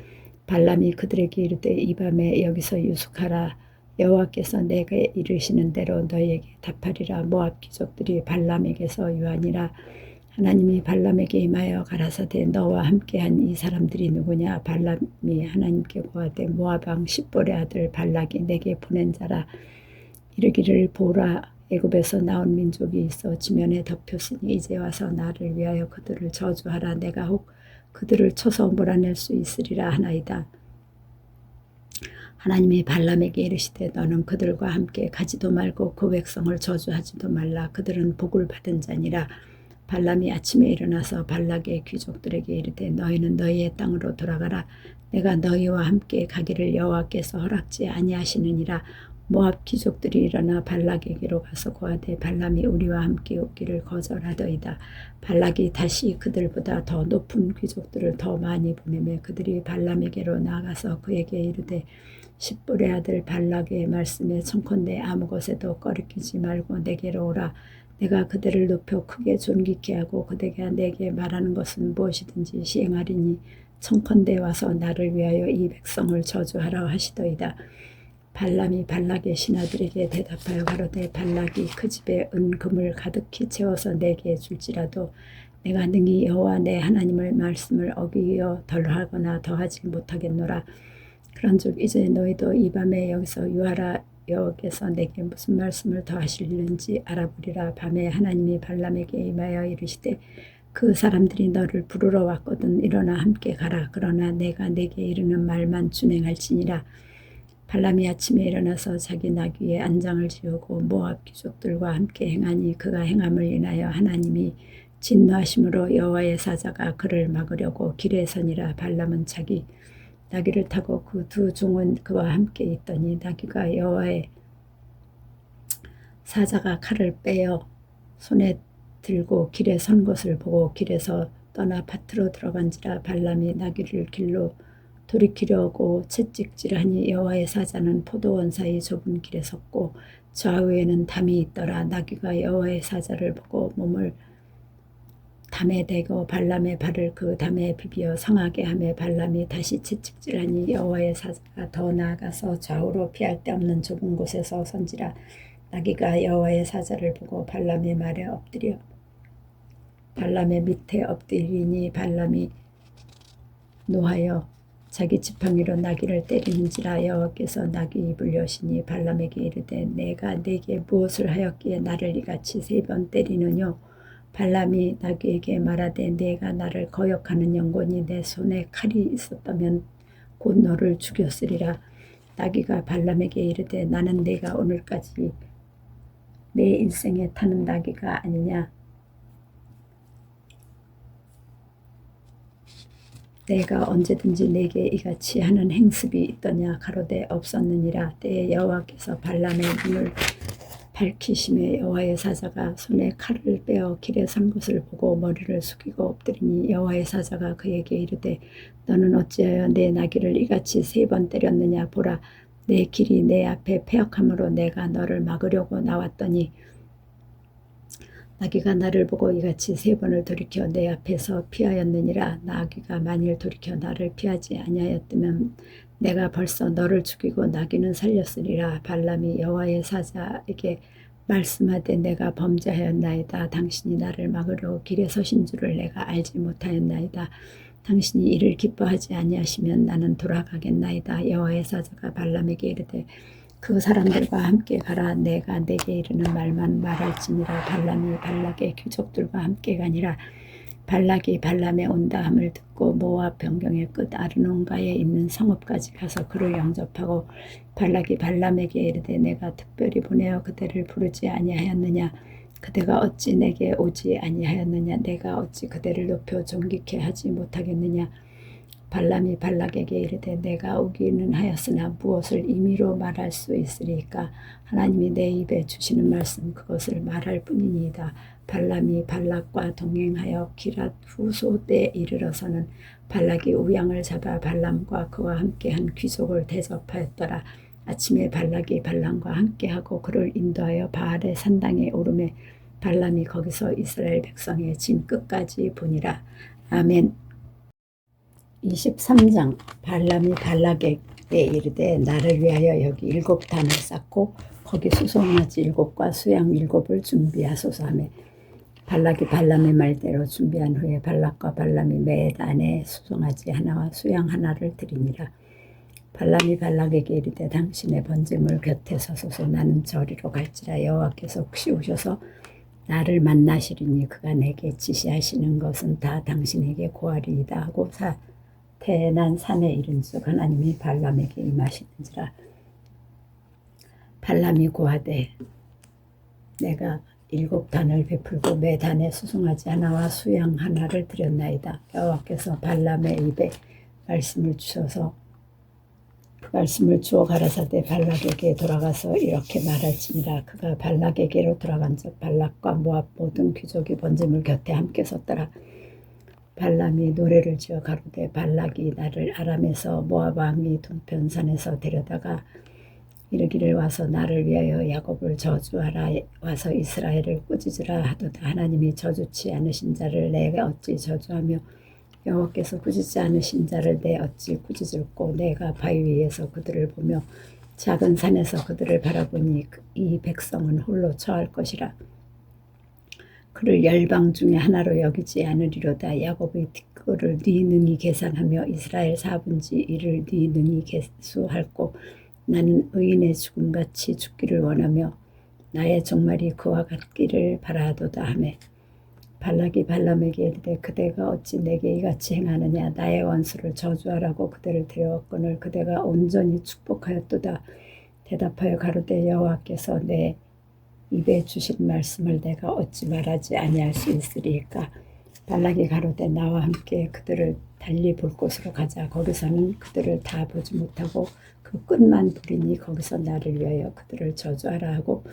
발람이 그들에게 이르되 이 밤에 여기서 유숙하라. 여호와께서 내게 이르시는 대로 너희에게 답하리라. 모압 귀족들이 발람에게서 유하니라. 하나님이 발람에게 임하여 가라사대 너와 함께한 이 사람들이 누구냐. 발람이 하나님께 고하되 모압 왕 십볼의 아들 발락이 내게 보낸 자라. 이르기를 보라 애굽에서 나온 민족이 있어 지면에 덮였으니 이제 와서 나를 위하여 그들을 저주하라. 내가 혹 그들을 쳐서 몰아낼 수 있으리라 하나이다. 하나님이 발람에게 이르시되 너는 그들과 함께 가지도 말고 그 백성을 저주하지도 말라. 그들은 복을 받은 자니라. 발람이 아침에 일어나서 발락의 귀족들에게 이르되 너희는 너희의 땅으로 돌아가라. 내가 너희와 함께 가기를 여호와께서 허락지 아니하시느니라. 모압 귀족들이 일어나 발락에게로 가서 고하되 발람이 우리와 함께 오기를 거절하더이다. 발락이 다시 그들보다 더 높은 귀족들을 더 많이 보내며 그들이 발람에게로 나아가서 그에게 이르되 십볼의 아들 발락의 말씀에 청컨대 아무 것에도 꺼리끼지 말고 내게로 오라. 내가 그들을 높여 크게 존귀케 하고 그대가 내게 말하는 것은 무엇이든지 시행하리니 청컨대 와서 나를 위하여 이 백성을 저주하라 하시더이다. 발람이 발락의 신하들에게 대답하여 가로되 발락이 그 집에 은금을 가득히 채워서 내게 줄지라도 내가 능히 여호와 내 하나님의 말씀을 어기어 덜하거나 더하지 못하겠노라. 그런즉 이제 너희도 이 밤에 여기서 유하라. 여호와께서 내게 무슨 말씀을 더 하시는지 알아보리라. 밤에 하나님이 발람에게 임하여 이르시되 그 사람들이 너를 부르러 왔거든. 일어나 함께 가라. 그러나 내가 내게 이르는 말만 준행할지니라. 발람이 아침에 일어나서 자기 나귀에 안장을 지우고 모압 귀족들과 함께 행하니 그가 행함을 인하여 하나님이 진노하심으로 여호와의 사자가 그를 막으려고 길에 서니라. 발람은 자기 나귀를 타고 그 두 종은 그와 함께 있더니 나귀가 여호와의 사자가 칼을 빼어 손에 들고 길에 선 것을 보고 길에서 떠나 밭으로 들어간지라. 발람이 나귀를 길로 돌이키려고 채찍질하니 여호와의 사자는 포도원 사이 좁은 길에 섰고 좌우에는 담이 있더라. 나귀가 여호와의 사자를 보고 몸을 담에 대고 발람의 발을 그 담에 비비어 상하게 하며 발람이 다시 채찍질하니 여호와의 사자가 더 나아가서 좌우로 피할 데 없는 좁은 곳에서 선지라. 나귀가 여호와의 사자를 보고 발람의 말에 엎드려 발람의 밑에 엎드리니 발람이 노하여 자기 지팡이로 나귀를 때리는지라. 여호와께서 나귀 입을 여시니 발람에게 이르되 내가 네게 무엇을 하였기에 나를 이같이 3번 때리느뇨. 발람이 나귀에게 말하되 네가 나를 거역하는 영혼이 내 손에 칼이 있었다면 곧 너를 죽였으리라. 나귀가 발람에게 이르되 나는 네가 오늘까지 내 일생에 타는 나귀가 아니냐. 내가 언제든지 내게 이같이 하는 행습이 있더냐. 가로되 없었느니라. 때에 여호와께서 발람의 눈을 밝히심에 여호와의 사자가 손에 칼을 빼어 길에 선 것을 보고 머리를 숙이고 엎드리니 여호와의 사자가 그에게 이르되 너는 어찌하여 내 나귀를 이같이 3번 때렸느냐. 보라 내 길이 내 앞에 패역함으로 내가 너를 막으려고 나왔더니 나귀가 나를 보고 이같이 3번을 돌이켜 내 앞에서 피하였느니라. 나귀가 만일 돌이켜 나를 피하지 아니하였다면 내가 벌써 너를 죽이고 나귀는 살렸으리라. 발람이 여호와의 사자에게 말씀하되 내가 범죄하였나이다. 당신이 나를 막으려고 길에 서신 줄을 내가 알지 못하였나이다. 당신이 이를 기뻐하지 아니하시면 나는 돌아가겠나이다. 여호와의 사자가 발람에게 이르되 그 사람들과 함께 가라. 내가 내게 이르는 말만 말할지니라. 발람이 발락의 귀족들과 함께 가니라. 발락이 발람의 온다 함을 듣고 모압 변경의 끝 아르논가에 있는 성읍까지 가서 그를 영접하고 발락이 발람에게 이르되 내가 특별히 보내어 그대를 부르지 아니하였느냐. 그대가 어찌 내게 오지 아니하였느냐. 내가 어찌 그대를 높여 존귀케 하지 못하겠느냐. 발람이 발락에게 이르되 내가 오기는 하였으나 무엇을 임의로 말할 수 있으리까. 하나님이 내 입에 주시는 말씀 그것을 말할 뿐이니이다. 발람이 발락과 동행하여 기랏 후소 때에 이르러서는 발락이 우양을 잡아 발람과 그와 함께한 귀족을 대접하였더라. 아침에 발락이 발람과 함께하고 그를 인도하여 바알의 산당에 오르매 발람이 거기서 이스라엘 백성의 진 끝까지 보니라. 아멘. 23장. 발람이 발락에게 이르되 나를 위하여 여기 7단을 쌓고 거기 수송아지 7과 수양 7을 준비하소서 하매 발락이 발람의 말대로 준비한 후에 발락과 발람이 매 단에 수송아지 하나와 수양 하나를 드리니라. 발람이 발락에게 이르되 당신의 번제물 곁에 서소서. 나는 저리로 갈지라. 여호와께서 혹시 오셔서 나를 만나시리니 그가 내게 지시하시는 것은 다 당신에게 고하리이다 하고 태난 산에 이른즉 하나님이 발람에게 임하시는지라. 발람이 고하되 내가 7단을 베풀고 매 단에 수송아지 하나와 수양 하나를 드렸나이다. 여호와께서 발람의 입에 말씀을 주셔서 말씀을 주어 가라사대 발락에게 돌아가서 이렇게 말할지니라. 그가 발락에게로 돌아간즉 발락과 모압 모든 귀족이 번제물 곁에 함께 섰더라. 발람이 노래를 지어 가로되 발락이 나를 아람에서 모압 왕이 동편산에서 데려다가 이르기를 와서 나를 위하여 야곱을 저주하라. 와서 이스라엘을 꾸짖으라 하도다. 하나님이 저주치 않으신 자를 내가 어찌 저주하며 여호와께서 꾸짖지 않으신 자를 내 어찌 꾸짖을꼬. 내가 바위 위에서 그들을 보며 작은 산에서 그들을 바라보니 이 백성은 홀로 처할 것이라. 그를 열방 중에 하나로 여기지 않으리로다. 야곱의 뒷거를 네 능히 계산하며 이스라엘 4분의 1을 네 능히 계수할고 나는 의인의 죽음같이 죽기를 원하며 나의 종말이 그와 같기를 바라도다 하매 발락이 발람에게 이르되 그대가 어찌 내게 이같이 행하느냐. 나의 원수를 저주하라고 그대를 데려왔거늘 그대가 온전히 축복하였도다. 대답하여 가로되 여호와께서 내 입에 주신 말씀을 내가 어찌 말하지 아니할 수 있으리까. 발락이 가로되 나와 함께 그들을 달리 볼 곳으로 가자. 거기서는 그들을 다 보지 못하고 그 끝만 보리니 거기서 나를 위하여 그들을 저주하라 하고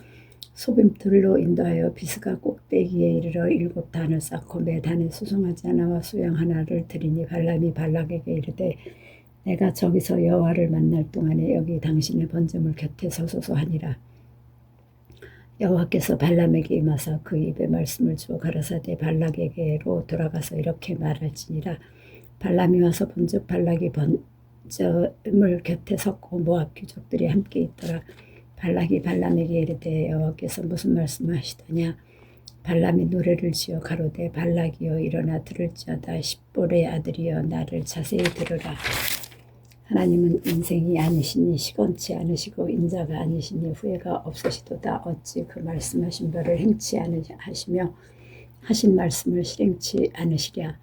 소빔들로 인도하여 비스가 꼭대기에 이르러 7단을 쌓고 매 단에 수송하지 하나와 수양 하나를 드리니 발람이 발락에게 이르되 내가 저기서 여호와를 만날 동안에 여기 당신의 번제물 곁에 서소서 하니라. 여호와께서 발람에게 임하사 그 입에 말씀을 주어 가라사대 발락에게로 돌아가서 이렇게 말할지니라. 발람이 와서 본즉 발락이 번제물 곁에 섰고 모압 귀족들이 함께 있더라. 발락이 발람에게 이르되 여호와께서 무슨 말씀하시더냐. 발람이 노래를 지어 가로되 발락이여 일어나 들을지어다. 십볼의 아들이여 나를 자세히 들으라. 하나님은 인생이 아니시니 시건치 않으시고 인자가 아니시니 후회가 없으시도다. 어찌 그 말씀하신 바를 행치 않으시며 하신 말씀을 실행치 않으시랴.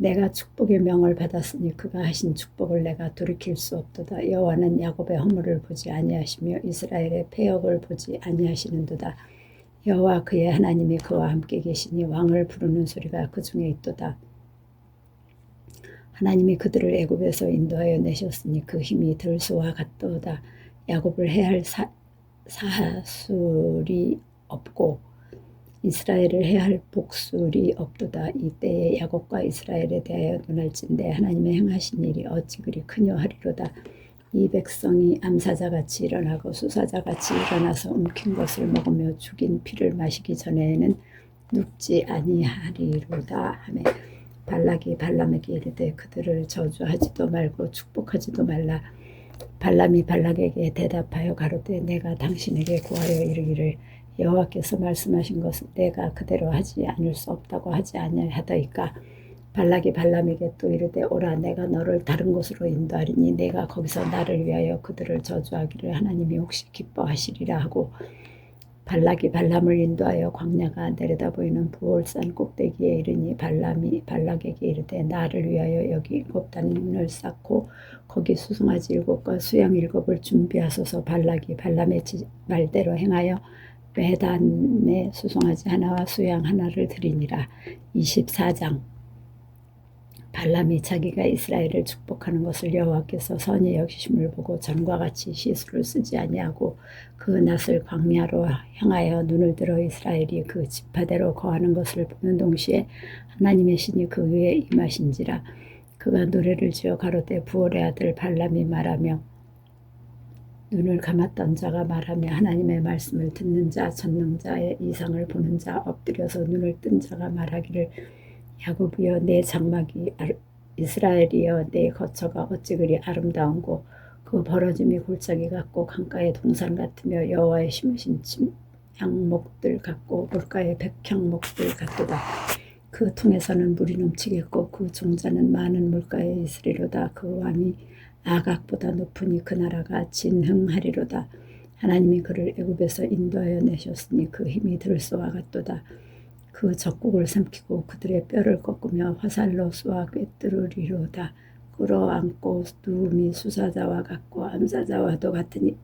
내가 축복의 명을 받았으니 그가 하신 축복을 내가 돌이킬 수 없도다. 여호와는 야곱의 허물을 보지 아니하시며 이스라엘의 패역을 보지 아니하시는도다. 여호와 그의 하나님이 그와 함께 계시니 왕을 부르는 소리가 그 중에 있도다. 하나님이 그들을 애굽에서 인도하여 내셨으니 그 힘이 들소와 같도다. 야곱을 해할 사하술이 없고 이스라엘을 해할 복술이 없도다. 이때에 야곱과 이스라엘에 대하여 논할진대 하나님의 행하신 일이 어찌 그리 크뇨 하리로다. 이 백성이 암사자같이 일어나고 수사자같이 일어나서 움킨 것을 먹으며 죽인 피를 마시기 전에는 눕지 아니하리로다 하매 발락이 발람에게 이르되 그들을 저주하지도 말고 축복하지도 말라. 발람이 발락에게 대답하여 가로되 내가 당신에게 구하여 이르기를 여호와께서 말씀하신 것은 내가 그대로 하지 않을 수 없다고 하지 아니하더이까. 발락이 발람에게 또 이르되 오라 내가 너를 다른 곳으로 인도하리니 내가 거기서 나를 위하여 그들을 저주하기를 하나님이 혹시 기뻐하시리라 하고 발락이 발람을 인도하여 광야가 내려다보이는 부올산 꼭대기에 이르니 발람이 발락에게 이르되 나를 위하여 여기 7단을 쌓고 거기 수송아지 7과 수양 7을 준비하소서. 발락이 발람의 말대로 행하여 매단에 수송아지 하나와 수양 하나를 드리니라. 24장. 발람이 자기가 이스라엘을 축복하는 것을 여호와께서 선히 여기심을 보고 전과 같이 시수를 쓰지 아니하고 그 낯을 광야로 향하여 눈을 들어 이스라엘이 그 지파대로 거하는 것을 보는 동시에 하나님의 신이 그 위에 임하신지라. 그가 노래를 지어 가로되 부올의 아들 발람이 말하며 눈을 감았던 자가 말하며 하나님의 말씀을 듣는 자 전능자의 이상을 보는 자 엎드려서 눈을 뜬 자가 말하기를 야곱이여 내 장막이 이스라엘이여 내 거처가 어찌 그리 아름다운고 그 벌어짐이 골짜기 같고 강가의 동산 같으며 여호와의 심으신 침향목들 같고 물가의 백향목들 같도다. 그 통에서는 물이 넘치겠고 그 종자는 많은 물가에 있으리로다. 그 왕이 아각보다 높으니 그 나라가 진흥하리로다. 하나님이 그를 애굽에서 인도하여 내셨으니 그 힘이 들소와 같도다. 그 적국을 삼키고 그들의 뼈를 꺾으며 화살로 쏘아 꿰뚫으리로다. 끌어안고 누움이 수사자와 같고 암사자와도 같으니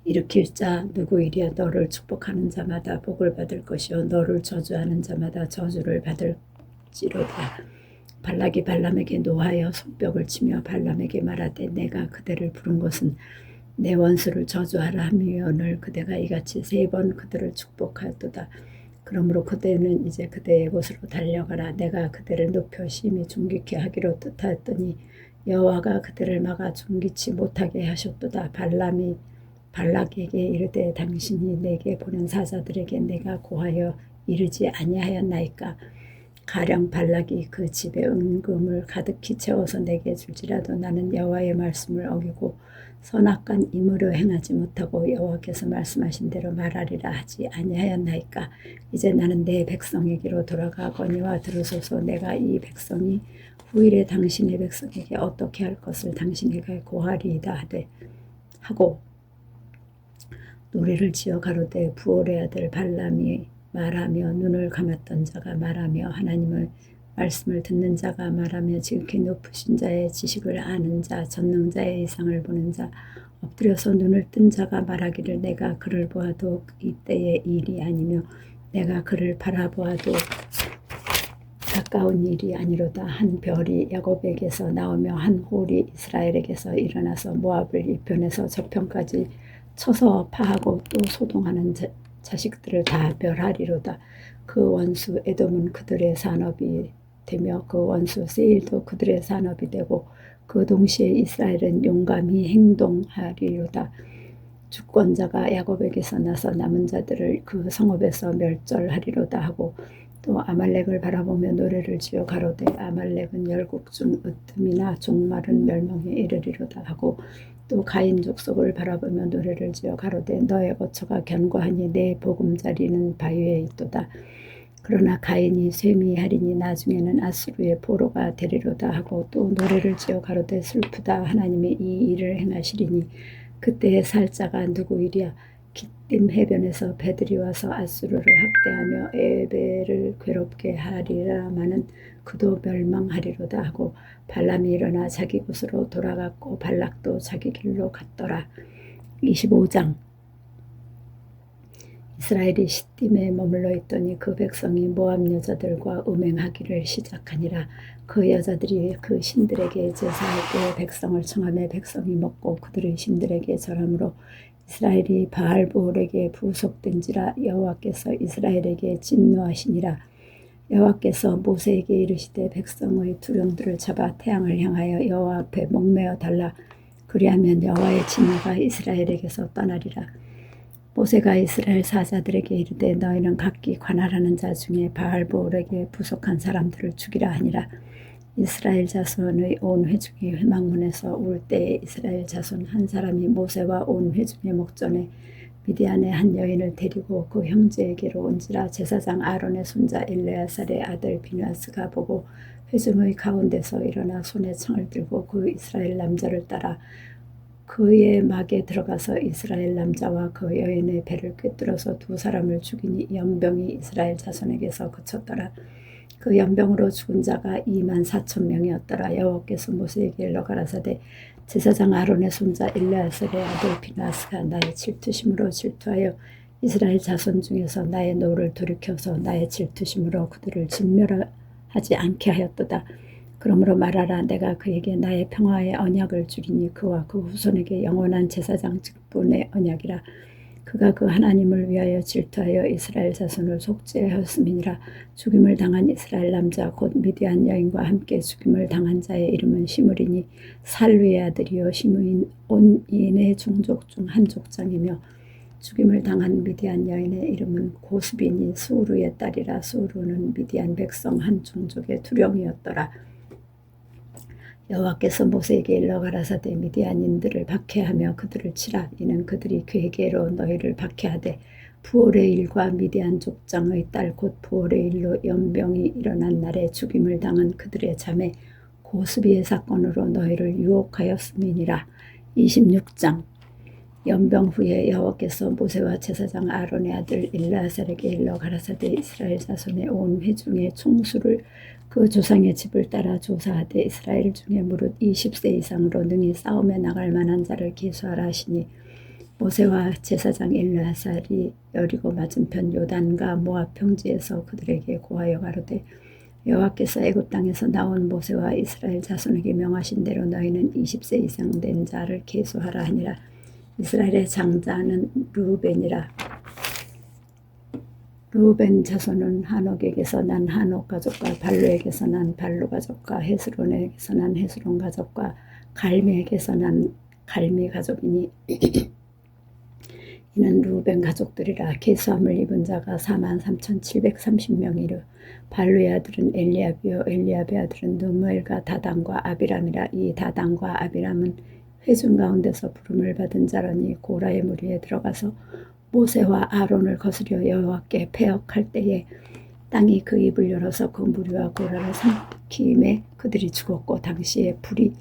일으킬 자 누구이랴. 너를 축복하는 자마다 복을 받을 것이요 너를 저주하는 자마다 저주를 받을지로다. 발락이 발람에게 노하여 손뼉을 치며 발람에게 말하되 내가 그대를 부른 것은 내 원수를 저주하라 함이오늘 그대가 이같이 3번 그들을 축복하였도다. 그러므로 그대는 이제 그대의 곳으로 달려가라. 내가 그대를 높여 심히 존귀케 하기로 뜻하였더니 여호와가 그들을 막아 존귀치 못하게 하셨도다. 발람이 발락에게 이르되 당신이 내게 보낸 사자들에게 내가 고하여 이르지 아니하였나이까. 가령 발락이 그 집에 은금을 가득히 채워서 내게 줄지라도 나는 여호와의 말씀을 어기고 선악간 임으로 행하지 못하고 여호와께서 말씀하신 대로 말하리라 하지 아니하였나이까. 이제 나는 내 백성에게로 돌아가거니와 들으소서. 내가 이 백성이 후일에 당신의 백성에게 어떻게 할 것을 당신에게 고하리이다 하고 노래를 지어 가로되 부올의 아들 발람이 말하며 눈을 감았던 자가 말하며 하나님의 말씀을 듣는 자가 말하며 지극히 높으신 자의 지식을 아는 자 전능자의 이상을 보는 자 엎드려서 눈을 뜬 자가 말하기를 내가 그를 보아도 이때의 일이 아니며 내가 그를 바라보아도 가까운 일이 아니로다. 한 별이 야곱에게서 나오며 한 홀이 이스라엘에게서 일어나서 모압을 이 편에서 저편까지 쳐서 파하고 또 소동하는 자식들을 다 멸하리로다. 그 원수 에돔은 그들의 산업이 되며 그 원수 세일도 그들의 산업이 되고 그 동시에 이스라엘은 용감히 행동하리로다. 주권자가 야곱에게서 나서 남은 자들을 그 성읍에서 멸절하리로다 하고 또 아말렉을 바라보며 노래를 지어 가로되 아말렉은 열국 중 으뜸이나 종말은 멸망에 이르리로다 하고 또 가인 족속을 바라보며 노래를 지어 가로되 너의 거처가 견고하니 내 보금자리는 바위에 있도다. 그러나 가인이 쇠미하리니 나중에는 아수르의 포로가 되리로다 하고 또 노래를 지어 가로되 슬프다. 하나님이 이 일을 행하시리니 그때의 살자가 누구이랴. 기띔 해변에서 배들이 와서 아수르를 학대하며 에벨을 괴롭게 하리라마는 그도 멸망하리로다 하고 발람이 일어나 자기 곳으로 돌아갔고 발락도 자기 길로 갔더라. 25장. 이스라엘이 시딤에 머물러 있더니 그 백성이 모압 여자들과 음행하기를 시작하니라. 그 여자들이 그 신들에게 제사하고 백성을 청하며 백성이 먹고 그들의 신들에게 절함으로 이스라엘이 바알보올에게 부속된지라. 여호와께서 이스라엘에게 진노하시니라. 여호와께서 모세에게 이르시되 백성의 두령들을 잡아 태양을 향하여 여호와 앞에 목매어 달라. 그리하면 여호와의 진노가 이스라엘에게서 떠나리라. 모세가 이스라엘 사자들에게 이르되 너희는 각기 관할하는 자 중에 바알보올에게 부속한 사람들을 죽이라 하니라. 이스라엘 자손의 온 회중이 회막문에서 울 때에 이스라엘 자손 한 사람이 모세와 온 회중의 목전에 미디안의 한 여인을 데리고 그 형제에게로 온지라. 제사장 아론의 손자 엘레아살의 아들 비누아스가 보고 회중의 가운데서 일어나 손에 창을 들고 그 이스라엘 남자를 따라 그의 막에 들어가서 이스라엘 남자와 그 여인의 배를 꿰뚫어서 두 사람을 죽이니 연병이 이스라엘 자손에게서 그쳤더라. 그 연병으로 죽은 자가 24,000명이었더라. 여호와께서 모세에게 일러 가라사대 제사장 아론의 손자 엘레아살의 아들 비누아스가 나의 질투심으로 질투하여 이스라엘 자손 중에서 나의 노를 돌이켜서 나의 질투심으로 그들을 진멸하지 않게 하였도다. 그러므로 말하라. 내가 그에게 나의 평화의 언약을 주리니 그와 그 후손에게 영원한 제사장 직분의 언약이라. 그가 그 하나님을 위하여 질투하여 이스라엘 자손을 속죄하였음이니라. 죽임을 당한 이스라엘 남자 곧 미디안 여인과 함께 죽임을 당한 자의 이름은 시므리니 살루의 아들이요 시므인 온인의 종족 중 한 족장이며 죽임을 당한 미디안 여인의 이름은 고스비니 수루의 딸이라. 수루는 미디안 백성 한 종족의 두령이었더라. 여호와께서 모세에게 일러 가라사대 미디안인들을 박해하며 그들을 치라. 이는 그들이 괴계로 너희를 박해하되 부올의 일과 미디안 족장의 딸 곧 부올의 일로 연병이 일어난 날에 죽임을 당한 그들의 자매 고스비의 사건으로 너희를 유혹하였음이니라. 26장. 연병 후에 여호와께서 모세와 제사장 아론의 아들 엘레아살에게 일러 가라사대 이스라엘 자손의 온 회중의 총수를 그 조상의 집을 따라 조사하되 이스라엘 중에 무릇 20세 이상으로 능히 싸움에 나갈 만한 자를 계수하라 하시니 모세와 제사장 엘레아살이 여리고 맞은편 요단과 모압 평지에서 그들에게 고하여 가로되 여호와께서 애굽 땅에서 나온 모세와 이스라엘 자손에게 명하신 대로 너희는 20세 이상 된 자를 계수하라 하니라. 이스라엘의 장자는 르우벤이라. 르우벤 자손은 한옥에게서 난 한옥 가족과 발루에게서 난 발루 가족과 헤스론에게서 난 헤스론 가족과 갈미에게서 난 갈미 가족이니 이는 루벤 가족들이라. 계수함을 입은 자가 43,730명이르. 발루의 아들은 엘리압이요 엘리압의 아들은 누무엘과 다단과 아비람이라. 이 다단과 아비람은 회중 가운데서 부름을 받은 자라니 고라의 무리에 들어가서 모세와 아론을 거스려 여호와께 패역할 때에 땅이 그 입을 열어서 그 무리와 고라를 삼킴에 그들이 죽었고 당시에 불이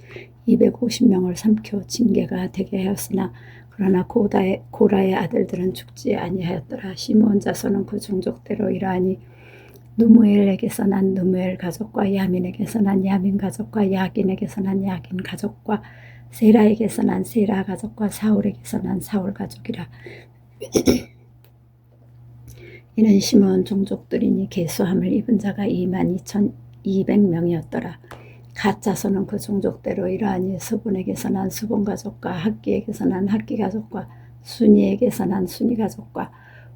250명을 삼켜 징계가 되게 하였으나 그러나 고라의 아들들은 죽지 아니하였더라. 시므온 자손은 그 종족대로 이러하니 누무엘에게서 난 누무엘 가족과 야민에게서 난 야민 가족과 야긴에게서 난 야긴 가족과 세라에게서 난 세라 가족과 사울에게서 난 사울 가족이라. 이는 시므온 종족들이니 계수함을 입은 자가 22,200명이었더라. 갓 자손은 그 종족대로 이러하니 스분에게서 난 스분 가족과 학기에게서 난 학기 가족과 순이에게서 난 순이 가족과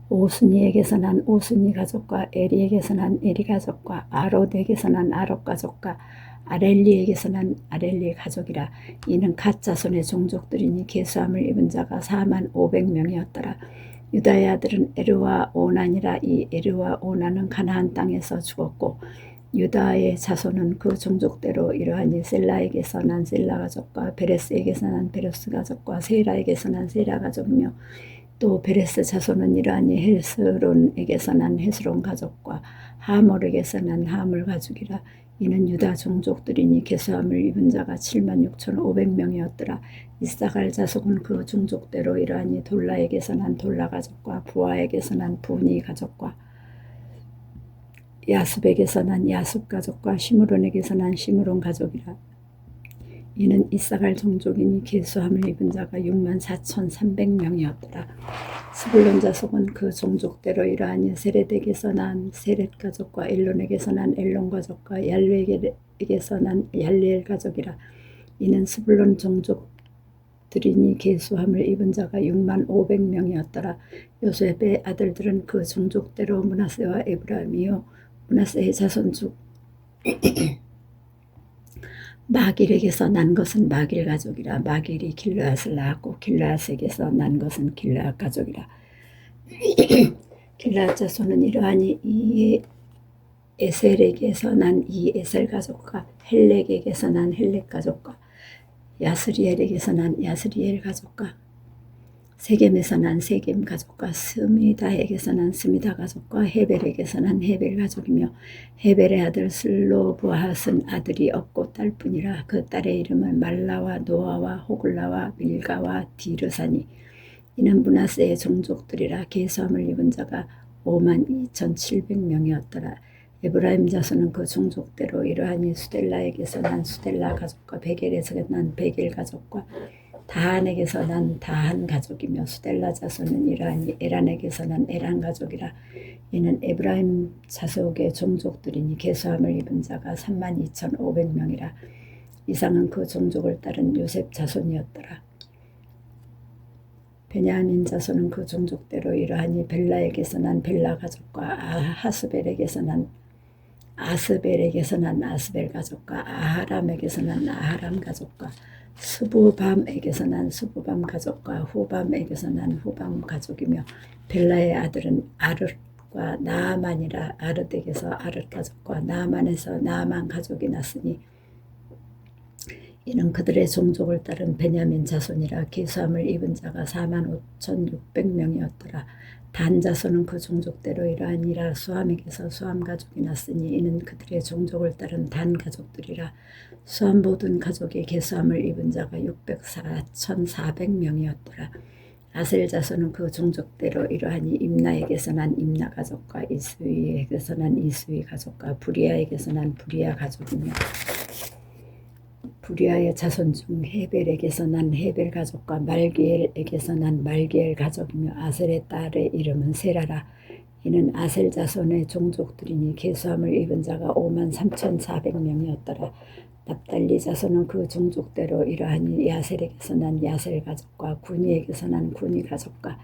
오순이에게서 난 오순이 가족과 에리에게서 난 에리 가족과 아롯에게서 난 아롯 가족과 아렐리에게서 난 아렐리 가족이라. 이는 갓 자손의 종족들이니 계수함을 입은 자가 45,500명이었더라. 유다의 아들은 에르와 오난이라. 이 에르와 오난은 가나안 땅에서 죽었고 유다의 자손은 그 종족대로 이러하니 셀라에게서 난 셀라 가족과 베레스에게서 난 베레스 가족과 세라에게서 난 세라 가족이며 또 베레스 자손은 이러하니 헤스론에게서 난 헤스론 가족과 하몰에게서 난 하몰 가족이라. 이는 유다 종족들이니 계수함을 입은 자가 76,500명이었더라. 이사갈 자손은 그 종족대로 이러하니 돌라에게서 난 돌라 가족과 부하에게서 난 부니 가족과 야습에게서 난 야습 가족과 시므론에게서 난 시므론 가족이라. 이는 이사갈 종족이니 계수함을 입은 자가 64,300명이었더라. 스불론 자손은 그 종족대로 이러하니 세렛에게서 난 세렛 가족과 엘론에게서 난 엘론 가족과 얄레에게서 난 얄레엘 가족이라. 이는 스불론 종족들이니 계수함을 입은 자가 65,000명이었더라. 요셉의 아들들은 그 종족대로 므낫세와 에브라임이요 므낫세의 자손 중 마길에게서 난 것은 마길 가족이라. 마길이 길르앗을 낳았고 길르앗에게서 난 것은 길르앗 가족이라. 길르앗 자손은 이러하니 이 에셀에게서 난 이 에셀 가족과 헬렉에게서 난 헬렉 가족과 야스리엘에게서 난 야스리엘 가족과 세겜에서 난 세겜 가족과 스미다에게서 난 스미다 가족과 헤벨에게서 난 헤벨 가족이며 헤벨의 아들 슬로브핫은 아들이 없고 딸뿐이라. 그 딸의 이름은 말라와 노아와 호글라와 밀가와 디르사니. 이는 므낫세의 종족들이라. 계수함을 입은 자가 52,700명이었더라. 에브라임 자손은 그 종족대로 이러하니 수델라에게서 난 수델라 가족과 베겔에서 난 베겔 가족과 다한에게서 난 다한 가족이며 수델라 자손은 이러하니 에란에게서 난 에란 가족이라. 이는 에브라임 자속의 종족들이니 계수함을 입은 자가 32,500명이라. 이상은 그 종족을 따른 요셉 자손이었더라. 베냐민 자손은 그 종족대로 이러하니 벨라에게서 난 벨라 가족과 아하스벨에게서 난 아스벨에게서 난 아스벨 가족과 아하람에게서 난 아하람 가족과 스부밤에게서 난 스부밤 가족과 후밤에게서 난 후밤 가족이며 벨라의 아들은 아릇과 나아만이라. 아릇에게서 아릇 가족과 나아만에서 나아만 가족이 났으니 이는 그들의 종족을 따른 베냐민 자손이라. 계수함을 입은 자가 45,600명이었더라. 단 자손은 그 종족대로 이러하니라. 수함에게서 수함 가족이 났으니 이는 그들의 종족을 따른 단 가족들이라. 수함 모든 가족의 계수함을 입은 자가 604,400명이었더라. 아셀 자손은 그 종족대로 이러하니 임나에게서 난 임나 가족과 이스위에게서 난 이스위 가족과 부리아에게서 난 부리아 가족이며 부리아의 자손 중 헤벨에게서 난 헤벨 가족과 말기엘에게서 난 말기엘 가족이며 아셀의 딸의 이름은 세라라. 이는 아셀 자손의 종족들이니 계수함을 입은 자가 53,400명이었더라. 납달리 자손은 그 종족대로 이러하니 야셀에게서 난 야셀 가족과 구니에게서 난 구니 가족과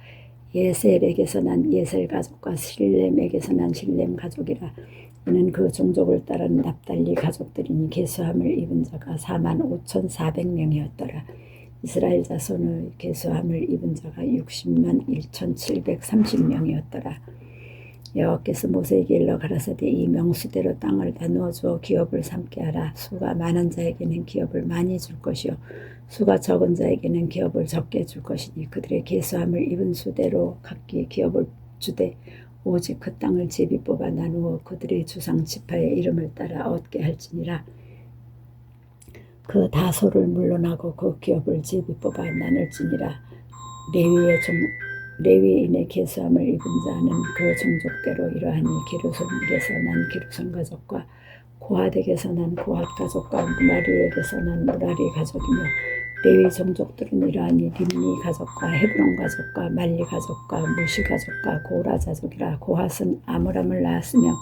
예셀에게서 난 예셀 가족과 실렘에게서 난 실렘 가족이라. 이는 그 종족을 따른 납달리 가족들이니 계수함을 입은 자가 45,400명이었더라. 이스라엘 자손의 계수함을 입은 자가 60만 1,730명이었더라. 여호와께서 모세에게 일러 가라사대 이 명수대로 땅을 나누어 주어 기업을 삼게 하라. 수가 많은 자에게는 기업을 많이 줄 것이요 수가 적은 자에게는 기업을 적게 줄 것이니 그들의 계수함을 입은 수대로 각기 기업을 주되 오직 그 땅을 제비 뽑아 나누어 그들의 주상 지파의 이름을 따라 얻게 할지니라. 그 다소를 물러나고 그 기업을 제비 뽑아 나눌지니라. 레위인의 계수함을 입은 자는 그 종족대로 이러하니 게르손에게서 난 게르손 가족과 고핫에게서 난 고핫 가족과 무라리에게서 난 무라리 가족이며 레위 종족들은 이러하니 림니 가족과 헤브론 가족과 말리 가족과 무시 가족과 고라 가족이라. 고핫은 아므람을 낳았으며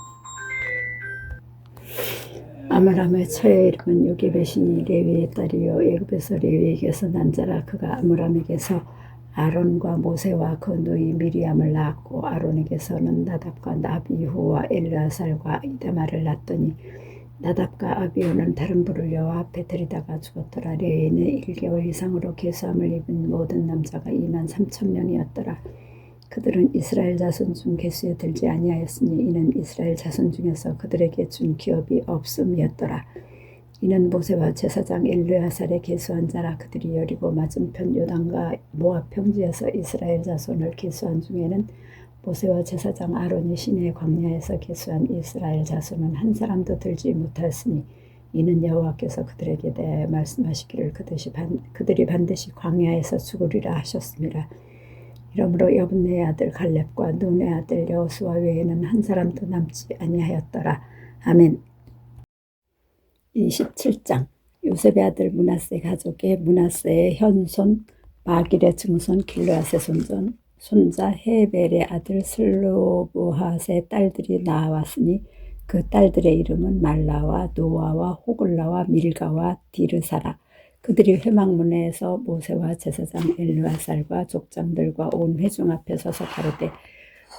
아므람의 처의 이름은 요게벳이니 레위의 딸이요 애굽에서 레위에게서 난 자라. 그가 아므람에게서 아론과 모세와 그 누이 미리암을 낳았고 아론에게서는 나답과 나비후와 엘르아살과 이다말을 낳았더니 나답과 아비후는 다른 불을 여호와 앞에 들이다가 죽었더라. 레위는 1개월 이상으로 계수함을 입은 모든 남자가 23,000명이었더라. 그들은 이스라엘 자손 중 계수에 들지 아니하였으니 이는 이스라엘 자손 중에서 그들에게 준 기업이 없음이었더라. 이는 모세와 제사장 엘르아살의 계수한 자라. 그들이 여리고 맞은편 요단과 모압 평지에서 이스라엘 자손을 계수한 중에는 모세와 제사장 아론이 시내 광야에서 계수한 이스라엘 자손은 한 사람도 들지 못하였으니 이는 여호와께서 그들에게 대하여 말씀하시기를 그들이 반드시 광야에서 죽으리라 하셨습니다. 이러므로 여분네의 아들 갈렙과 눈의 아들 여호수아 외에는 한 사람도 남지 아니하였더라. 아멘. 27장. 요셉의 아들 므낫세 가족의 므낫세의 현손 마길의 증손 길르앗의 손자 헤벨의 아들 슬로브핫의 딸들이 나왔으니 그 딸들의 이름은 말라와 노아와 호글라와 밀가와 디르사라. 그들이 회막문에서 모세와 제사장 엘르아살과 족장들과 온 회중 앞에 서서 가로되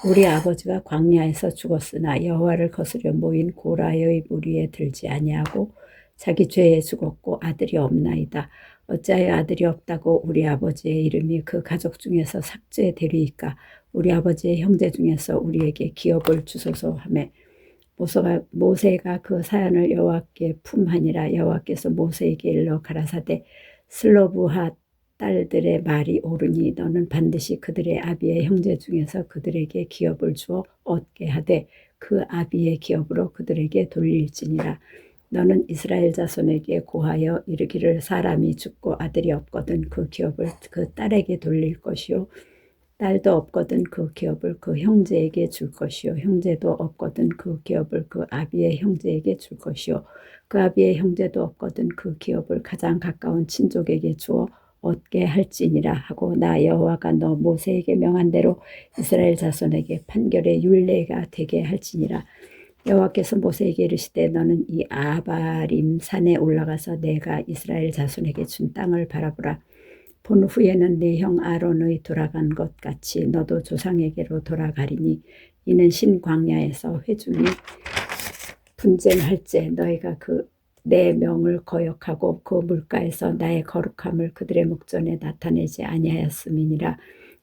우리 아버지가 광야에서 죽었으나 여호와를 거스려 모인 고라의 무리에 들지 아니하고 자기 죄에 죽었고 아들이 없나이다. 어찌하여 아들이 없다고 우리 아버지의 이름이 그 가족 중에서 삭제되리이까. 우리 아버지의 형제 중에서 우리에게 기업을 주소서 하매 모세가 그 사연을 여호와께 품하니라. 여호와께서 모세에게 일러 가라사대 슬로브핫 딸들의 말이 옳으니 너는 반드시 그들의 아비의 형제 중에서 그들에게 기업을 주어 얻게 하되 그 아비의 기업으로 그들에게 돌릴지니라. 너는 이스라엘 자손에게 고하여 이르기를 사람이 죽고 아들이 없거든 그 기업을 그 딸에게 돌릴 것이요 딸도 없거든 그 기업을 그 형제에게 줄 것이요 형제도 없거든 그 기업을 그 아비의 형제에게 줄 것이요 그 아비의 형제도 없거든 그 기업을 가장 가까운 친족에게 주어 얻게 할지니라 하고 나 여호와가 너 모세에게 명한 대로 이스라엘 자손에게 판결의 율례가 되게 할지니라. 여호와께서 모세에게 이르시되 너는 이 아바림 산에 올라가서 내가 이스라엘 자손에게 준 땅을 바라보라. 본 후에는 네 형 아론의 돌아간 것 같이 너도 조상에게로 돌아가리니 이는 신광야에서 회중이 분쟁할 때 너희가 내 명을 거역하고 그 물가에서 나의 거룩함을 그들의 목전에 나타내지 아니하였음이니라.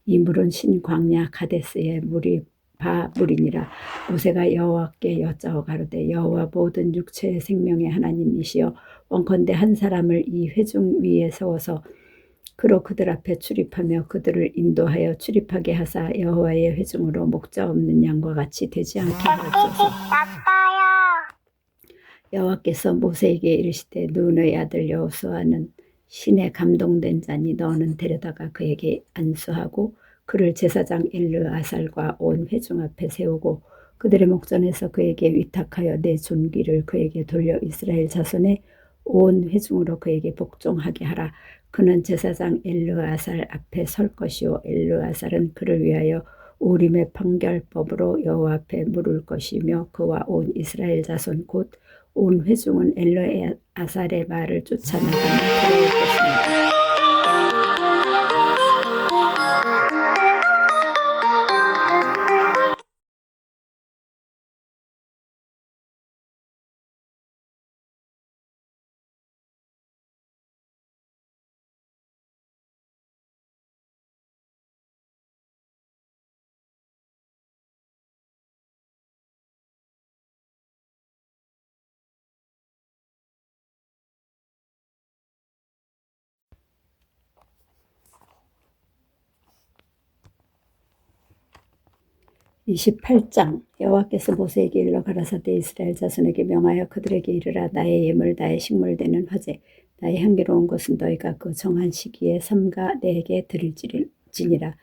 이 물은 신광야 가데스의 물이니라. 모세가 여호와께 여짜오 가로되 여호와 모든 육체의 생명의 하나님이시여 원컨대 한 사람을 이 회중 위에 세워서 그로 그들 앞에 출입하며 그들을 인도하여 출입하게 하사 여호와의 회중으로 목자 없는 양과 같이 되지 않게 하옵소서. 여호와께서 모세에게 이르시되 눈의 아들 여호수아는 신에 감동된 자니 너는 데려다가 그에게 안수하고 그를 제사장 엘르아살과 온 회중 앞에 세우고 그들의 목전에서 그에게 위탁하여 내 존귀를 그에게 돌려 이스라엘 자손의 온 회중으로 그에게 복종하게 하라. 그는 제사장 엘르아살 앞에 설 것이요 엘르아살은 그를 위하여 우림의 판결법으로 여호와 앞에 물을 것이며 그와 온 이스라엘 자손 곧 온 회중은 엘르아살의 말을 쫓아나가며 그럴 것입니다. 28장 여호와께서 모세에게 일러 가라사대 이스라엘 자손에게 명하여 그들에게 이르라. 나의 예물 나의 식물 되는 화제 나의 향기로운 것은 너희가 그 정한 시기에 삼가 내게 드릴지니라.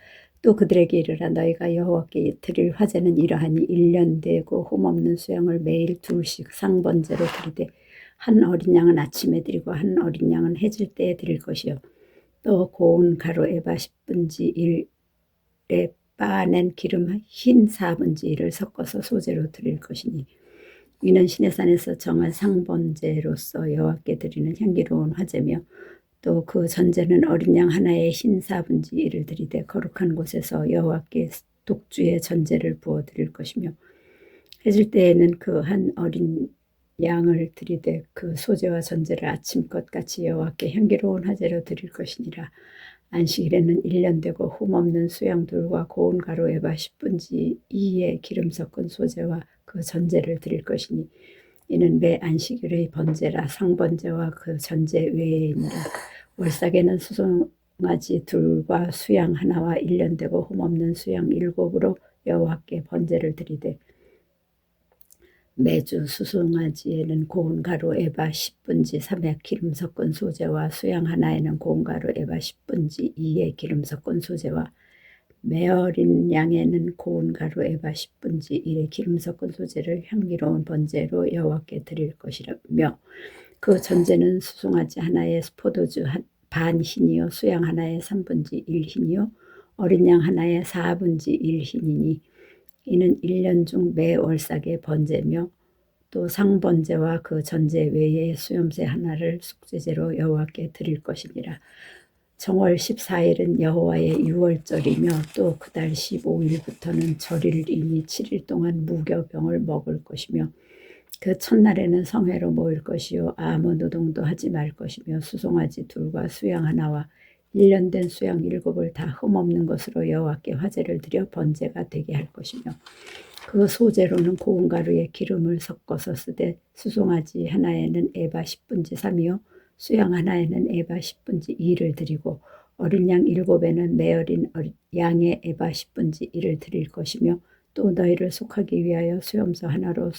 또 그들에게 이르라. 너희가 여호와께 드릴 화제는 이러하니 1년 되고 흠없는 수양을 매일 둘씩 상번제로 드리되 한 어린 양은 아침에 드리고 한 어린 양은 해질 때에 드릴 것이요. 또 고운 가루 에바 10분지 1에 빻아낸 기름 흰 4분지 1을 섞어서 소제로 드릴 것이니 이는 시내산에서 정한 상번제로서 여호와께 드리는 향기로운 화제며 또 그 전제는 어린 양 하나에 흰 4분지 1을 드리되 거룩한 곳에서 여호와께 독주의 전제를 부어 드릴 것이며 해질 때에는 그 한 어린 양을 드리되 그 소제와 전제를 아침것 같이 여호와께 향기로운 화제로 드릴 것이니라. 안식일에는 1년 되고 흠없는 수양돌과 고운 가루 에바 10분지 2의 기름 섞은 소제와 그 전제를 드릴 것이니 이는 매 안식일의 번제라. 상번제와 그 전제 외에니라. 월삭에는 수송아지 둘과 수양 하나와 1년 되고 흠없는 수양 7으로 여호와께 번제를 드리되 매주 수송아지에는 고운 가루 에바 10분지 3의 기름 섞은 소제와 수양 하나에는 고운 가루 에바 10분지 2의 기름 섞은 소제와 매 어린 양에는 고운 가루 에바 10분지 1의 기름 섞은 소제를 향기로운 번제로 여호와께 드릴 것이라며 그 전제는 수송아지 하나에 포도주 반 흰이요 수양 하나에 3분지 1 흰이요 어린 양 하나에 4분지 1 흰이니 이는 1년 중 매 월삭의 번제며 또 상번제와 그 전제 외에 수염새 하나를 속죄제로 여호와께 드릴 것이니라. 정월 14일은 여호와의 유월절이며 또 그달 15일부터는 절일이니 7일 동안 무교병을 먹을 것이며 그 첫날에는 성회로 모일 것이요 아무 노동도 하지 말 것이며 수송아지 둘과 수양 하나와 1년 된 수양 7을 다 흠없는 것으로 여호와께 화제를 드려 번제가 되게 할 것이며 그 소제로는 고운 가루에 기름을 섞어서 쓰되 수송아지 하나에는 에바 10분지 3이요 수양 하나에는 에바 10분지 2를 드리고 어린 양 7에는 매 어린 양의 에바 10분지 1을 드릴 것이며 또 너희를 속하기 위하여 수염소 하나로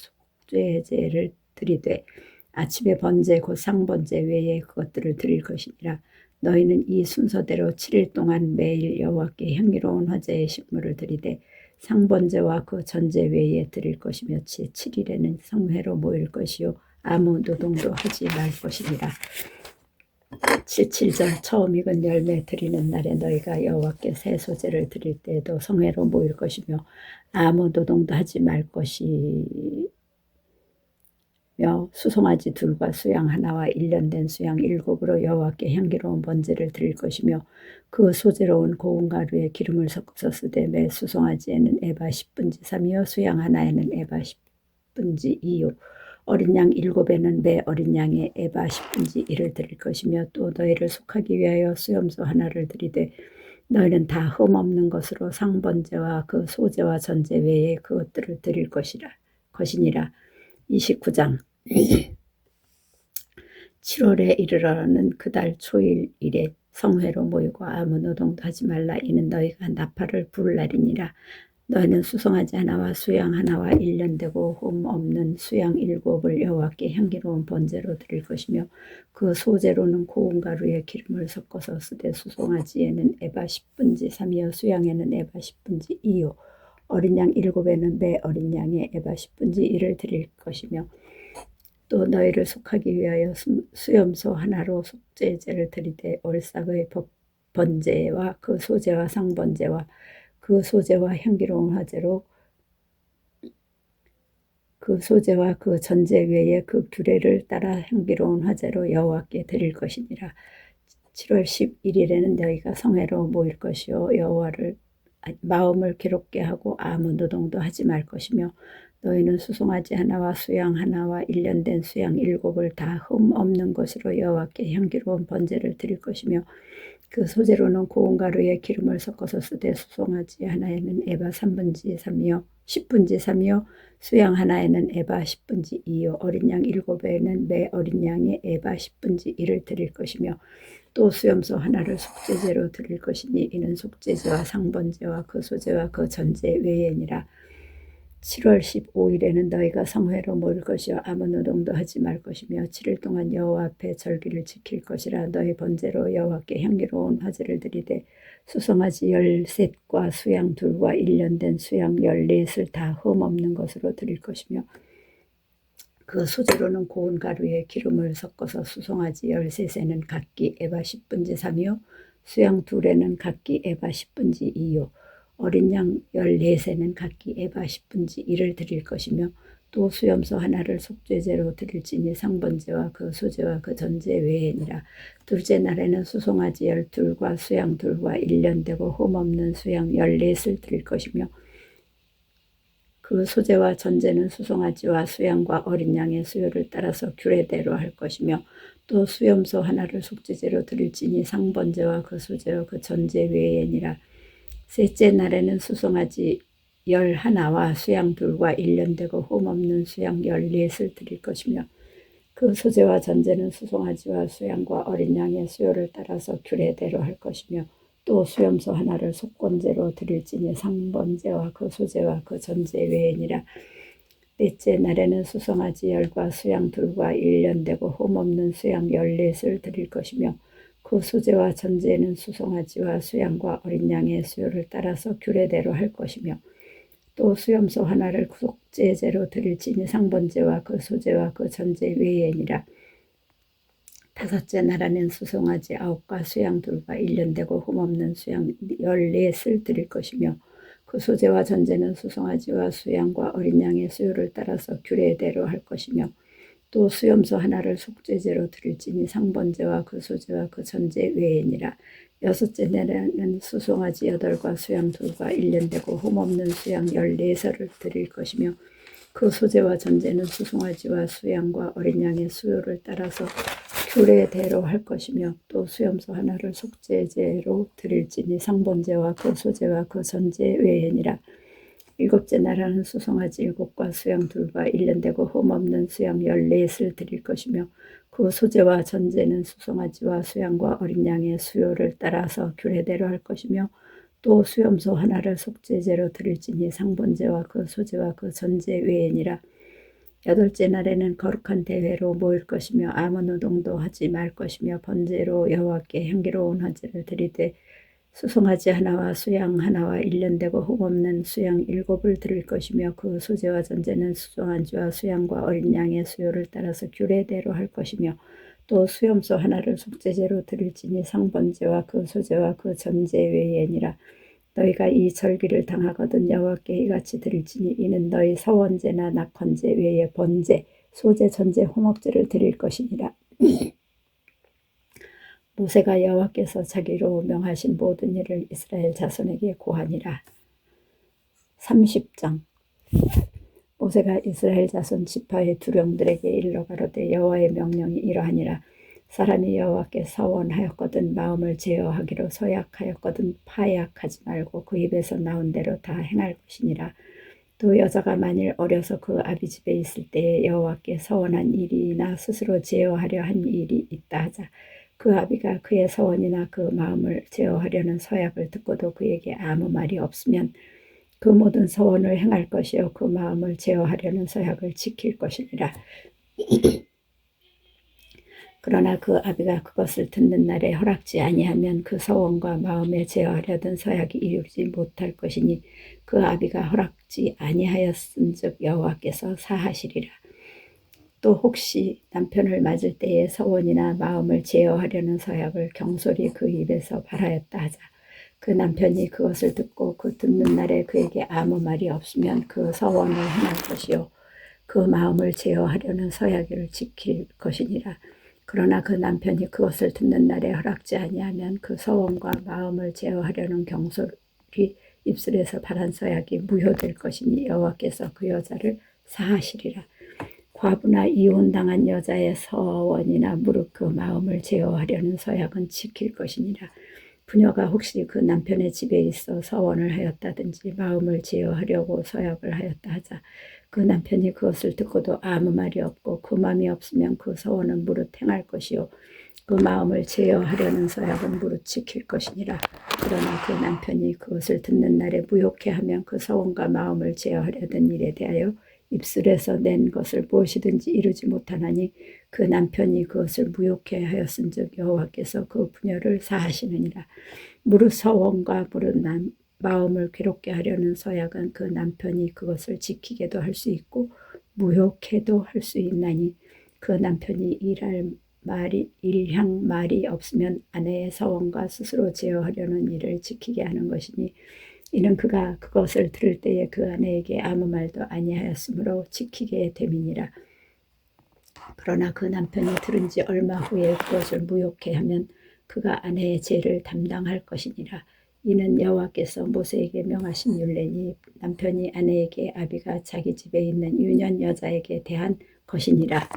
속죄제를 드리되 아침에 번제 곧 상번제 외에 그것들을 드릴 것이니라. 너희는 이 순서대로 7일 동안 매일 여호와께 향기로운 화제의 식물을 드리되 상번제와 그 전제 외에 드릴 것이며 제7일에는 성회로 모일 것이요 아무 노동도 하지 말 것이니라. 7절 처음 익은 열매 드리는 날에 너희가 여호와께 새 소제를 드릴 때에도 성회로 모일 것이며 아무 노동도 하지 말 것이며 수송아지 둘과 수양 하나와 1년 된 수양 7으로 여호와께 향기로운 번제를 드릴 것이며 그 소제로운 고운 가루에 기름을 섞어서 쓰되 매 수송아지에는 에바 10분지 3이요 수양 하나에는 에바 10분지 2요 어린 양 7에는 매 어린 양의 에바 10분지 1을 드릴 것이며 또 너희를 속하기 위하여 수염소 하나를 드리되 너희는 다 흠없는 것으로 상번제와 그 소제와 전제 외에 그것들을 드릴 것이니라. 29장 7월에 이르러는 그달 초일 일에 성회로 모이고 아무 노동도 하지 말라. 이는 너희가 나팔을 불 날이니라. 너희는 수송아지 하나와 수양 하나와 1년 되고 흠 없는 수양 7을 여호와께 향기로운 번제로 드릴 것이며 그 소제로는 고운 가루에 기름을 섞어서 쓰되 수송아지에는 에바 10분지 3이요 수양에는 에바 10분지 2요 어린 양 7에는 매 어린 양의 에바 10분지 1을 드릴 것이며 또 너희를 속하기 위하여 수염소 하나로 속죄제를 드리되 월삭의 번제와 그 소제와 상번제와 그 소제와 향기로운 화제로 그 소제와 그 전제 외에 그 규례를 따라 향기로운 화제로 여호와께 드릴 것이니라. 7월 11일에는 너희가 성회로 모일 것이요 여호와를 마음을 괴롭게 하고 아무 노동도 하지 말 것이며 너희는 수송아지 하나와 수양 하나와 1년 된 수양 7을 다 흠 없는 것으로 여호와께 향기로운 번제를 드릴 것이며 그 소제로는 고운 가루에 기름을 섞어서 쓰되 수송아지 하나에는 에바 3분지 3이요 10분지 3이요 수양 하나에는 에바 10분지 2요 어린 양 7에는 매 어린 양의 에바 10분지 1을 드릴 것이며 또 수염소 하나를 속죄제로 드릴 것이니 이는 속죄제와 상번제와 그 소제와 그 전제 외에니라. 7월 15일에는 너희가 성회로 모일 것이요 아무 노동도 하지 말 것이며 7일 동안 여호와 앞에 절기를 지킬 것이라. 너희 번제로 여호와께 향기로운 화제를 드리되 수송아지 13과 수양 2과 1년 된 수양 14을 다 흠없는 것으로 드릴 것이며 그 수제로는 고운 가루에 기름을 섞어서 수송아지 13에는 각기 에바 10분지 3이요 수양 2에는 각기 에바 10분지 2요 어린 양 14세는 각기 에바 10분지 1을 드릴 것이며 또 수염소 하나를 속죄제로 드릴지니 상번제와 그 수제와 그 전제 외에니라. 둘째 날에는 수송아지 12과 수양 2과 1년 되고 흠없는 수양 14을 드릴 것이며 그 수제와 전제는 수송아지와 수양과 어린 양의 수요를 따라서 규례대로 할 것이며 또 수염소 하나를 속죄제로 드릴지니 상번제와 그 수제와 그 전제 외에니라. 셋째 날에는 수송아지 11와 수양 2과 1년 되고 흠없는 수양 14을 드릴 것이며 그 수제와 전제는 수송아지와 수양과 어린 양의 수요를 따라서 규례대로 할 것이며 또 수염소 하나를 속건제로 드릴지니 상번제와 그 수제와 그 전제 외에니라. 넷째 날에는 수송아지 10과 수양 2과 1년 되고 흠없는 수양 14을 드릴 것이며 그 수제와 전제는 수송아지와 수양과 어린 양의 수요를 따라서 규례대로 할 것이며 또 수염소 하나를 속죄제로 드릴지니 상번제와 그 수제와 그 전제 외에니라. 다섯째 날에는 수송아지 9과 수양 2과 1년 되고 흠없는 수양 14을 드릴 것이며 그 수제와 전제는 수송아지와 수양과 어린 양의 수요를 따라서 규례대로 할 것이며 또 수염소 하나를 속죄제로 드릴지니 상번제와 그 수제와 그 전제 외에니라. 여섯째 날에는 수송아지 8과 수양 2과 1년 되고 흠없는 수양 14를 드릴 것이며 그 수제와 전제는 수송아지와 수양과 어린 양의 수요를 따라서 규례대로 할 것이며 또 수염소 하나를 속죄제로 드릴지니 상번제와 그 수제와 그 전제 외에니라. 일곱째 날에는 수송아지 7과 수양 2과 1년 되고 흠없는 수양 14을 드릴 것이며 그 수제와 전제는 수송아지와 수양과 어린 양의 수요를 따라서 규례대로 할 것이며 또 수염소 하나를 속죄제로 드릴지니 상번제와 그 수제와 그 전제 외에니라. 여덟째 날에는 거룩한 대회로 모일 것이며 아무 노동도 하지 말 것이며 번제로 여호와께 향기로운 화제를 드리되 수송아지 하나와 수양 하나와 1년 되고 흠없는 수양 7을 드릴 것이며 그 수제와 전제는 수송아지와 수양과 어린 양의 수요를 따라서 규례대로 할 것이며 또 수염소 하나를 속죄제로 드릴지니 상번제와 그 수제와 그 전제 외에니라. 너희가 이 절기를 당하거든 여호와께 이같이 드릴지니 이는 너희 서원제나 낙헌제 외에 번제, 소제, 전제, 호목제를 드릴 것이니라. 모세가 여호와께서 자기로 명하신 모든 일을 이스라엘 자손에게 고하니라. 30장. 모세가 이스라엘 자손 지파의 두령들에게 일러 가로되 여호와의 명령이 이러하니라. 사람이 여호와께 서원하였거든 마음을 제어하기로 서약하였거든 파약하지 말고 그 입에서 나온 대로 다 행할 것이니라. 또 여자가 만일 어려서 그 아비 집에 있을 때에 여호와께 서원한 일이나 스스로 제어하려 한 일이 있다 하자. 그 아비가 그의 서원이나 그 마음을 제어하려는 서약을 듣고도 그에게 아무 말이 없으면 그 모든 서원을 행할 것이요 그 마음을 제어하려는 서약을 지킬 것이니라. 그러나 그 아비가 그것을 듣는 날에 허락지 아니하면 그 서원과 마음에 제어하려던 서약이 이루지 못할 것이니 그 아비가 허락지 아니하였은즉 여호와께서 사하시리라. 또 혹시 남편을 맞을 때에 서원이나 마음을 제어하려는 서약을 경솔히 그 입에서 발하였다 하자. 그 남편이 그것을 듣고 그 듣는 날에 그에게 아무 말이 없으면 그 서원을 행할 것이요 그 마음을 제어하려는 서약을 지킬 것이니라. 그러나 그 남편이 그것을 듣는 날에 허락지 아니하면 그 서원과 마음을 제어하려는 경솔이 입술에서 발한 서약이 무효될 것이니 여호와께서 그 여자를 사하시리라. 과부나 이혼당한 여자의 서원이나 무릇 그 마음을 제어하려는 서약은 지킬 것이니라. 부녀가 혹시 그 남편의 집에 있어 서원을 하였다든지 마음을 제어하려고 서약을 하였다 하자. 그 남편이 그것을 듣고도 아무 말이 없고 그 마음이 없으면 그 서원은 무릇 행할 것이요 그 마음을 제어하려는 서약은 무릇 지킬 것이니라. 그러나 그 남편이 그것을 듣는 날에 무효케 하면 그 서원과 마음을 제어하려던 일에 대하여 입술에서 낸 것을 무엇이든지 이루지 못하나니 그 남편이 그것을 무효케 하였은즉 여호와께서 그 분열을 사하시느니라. 무릇 서원과 무릇 마음을 괴롭게 하려는 서약은 그 남편이 그것을 지키게도 할 수 있고 무효케도 할 수 있나니 그 남편이 일향 말이 없으면 아내의 서원과 스스로 제어하려는 일을 지키게 하는 것이니 이는 그가 그것을 들을 때에 그 아내에게 아무 말도 아니하였으므로 지키게 됨이니라. 그러나 그 남편이 들은 지 얼마 후에 그것을 무효케 하면 그가 아내의 죄를 담당할 것이니라. 이는 여호와께서 모세에게 명하신 율례니 남편이 아내에게 아비가 자기 집에 있는 유년 여자에게 대한 것이니라.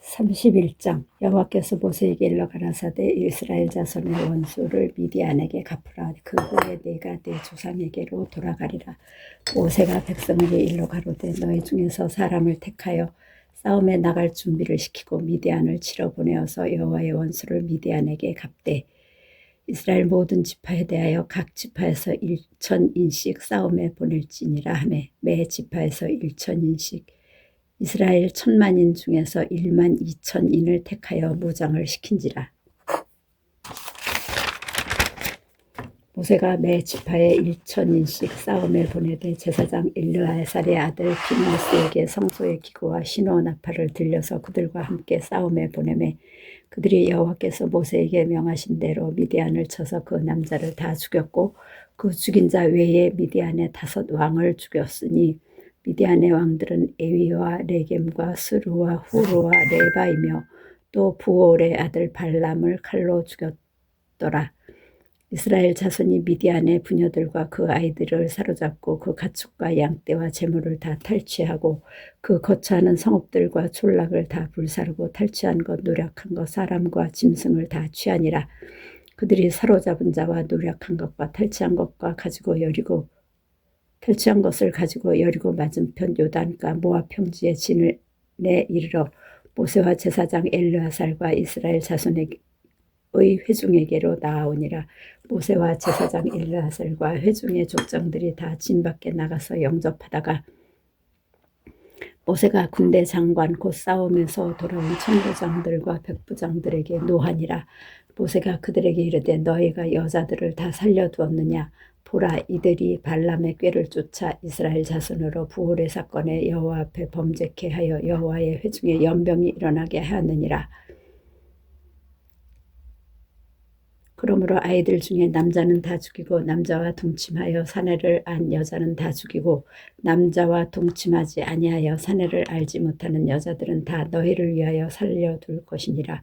31장 여호와께서 모세에게 일러 가라사대 이스라엘 자손의 원수를 미디안에게 갚으라. 그 후에 내가 내 조상에게로 돌아가리라. 모세가 백성에게 일러 가로되 너희 중에서 사람을 택하여 싸움에 나갈 준비를 시키고 미디안을 치러 보내어서 여호와의 원수를 미디안에게 갚되 이스라엘 모든 지파에 대하여 각 지파에서 1,000인씩 싸움에 보낼지니라 하매 매 지파에서 1,000인씩 이스라엘 1,000만인 중에서 12,000인을 택하여 무장을 시킨지라. 모세가 매 지파에 1,000인씩 싸움에 보내되 제사장 엘르아살의 아들 비나스에게 성소의 기구와 신호 나팔을 들려서 그들과 함께 싸움에 보내매 그들이 여호와께서 모세에게 명하신 대로 미디안을 쳐서 그 남자를 다 죽였고 그 죽인 자 외에 미디안의 5 왕을 죽였으니 미디안의 왕들은 에위와 레겜과 스루와 후루와 레바이며 또 부올의 아들 발람을 칼로 죽였더라. 이스라엘 자손이 미디안의 부녀들과 그 아이들을 사로잡고 그 가축과 양떼와 재물을 다 탈취하고 그 거처하는 성읍들과 졸락을 다 불사르고 탈취한 것 노력한 것 사람과 짐승을 다 취하니라. 그들이 사로잡은 자와 노력한 것과 탈취한 것과 탈취한 것을 가지고 여리고 맞은편 요단가 모압 평지의 진에 이르러 모세와 제사장 엘르아살과 이스라엘 자손의 회중에게로 나아오니라. 모세와 제사장 엘르아살과 회중의 족장들이 다 진 밖에 나가서 영접하다가 모세가 군대 장관 곧 싸움에서 돌아온 천부장들과 백부장들에게 노하니라. 모세가 그들에게 이르되 너희가 여자들을 다 살려두었느냐. 보라 이들이 발람의 꾀를 쫓아 이스라엘 자손으로 부올의 사건에 여호와 앞에 범죄케 하여 여호와의 회중에 연병이 일어나게 하였느니라. 그러므로 아이들 중에 남자는 다 죽이고 남자와 동침하여 사내를 안 여자는 다 죽이고 남자와 동침하지 아니하여 사내를 알지 못하는 여자들은 다 너희를 위하여 살려둘 것이니라.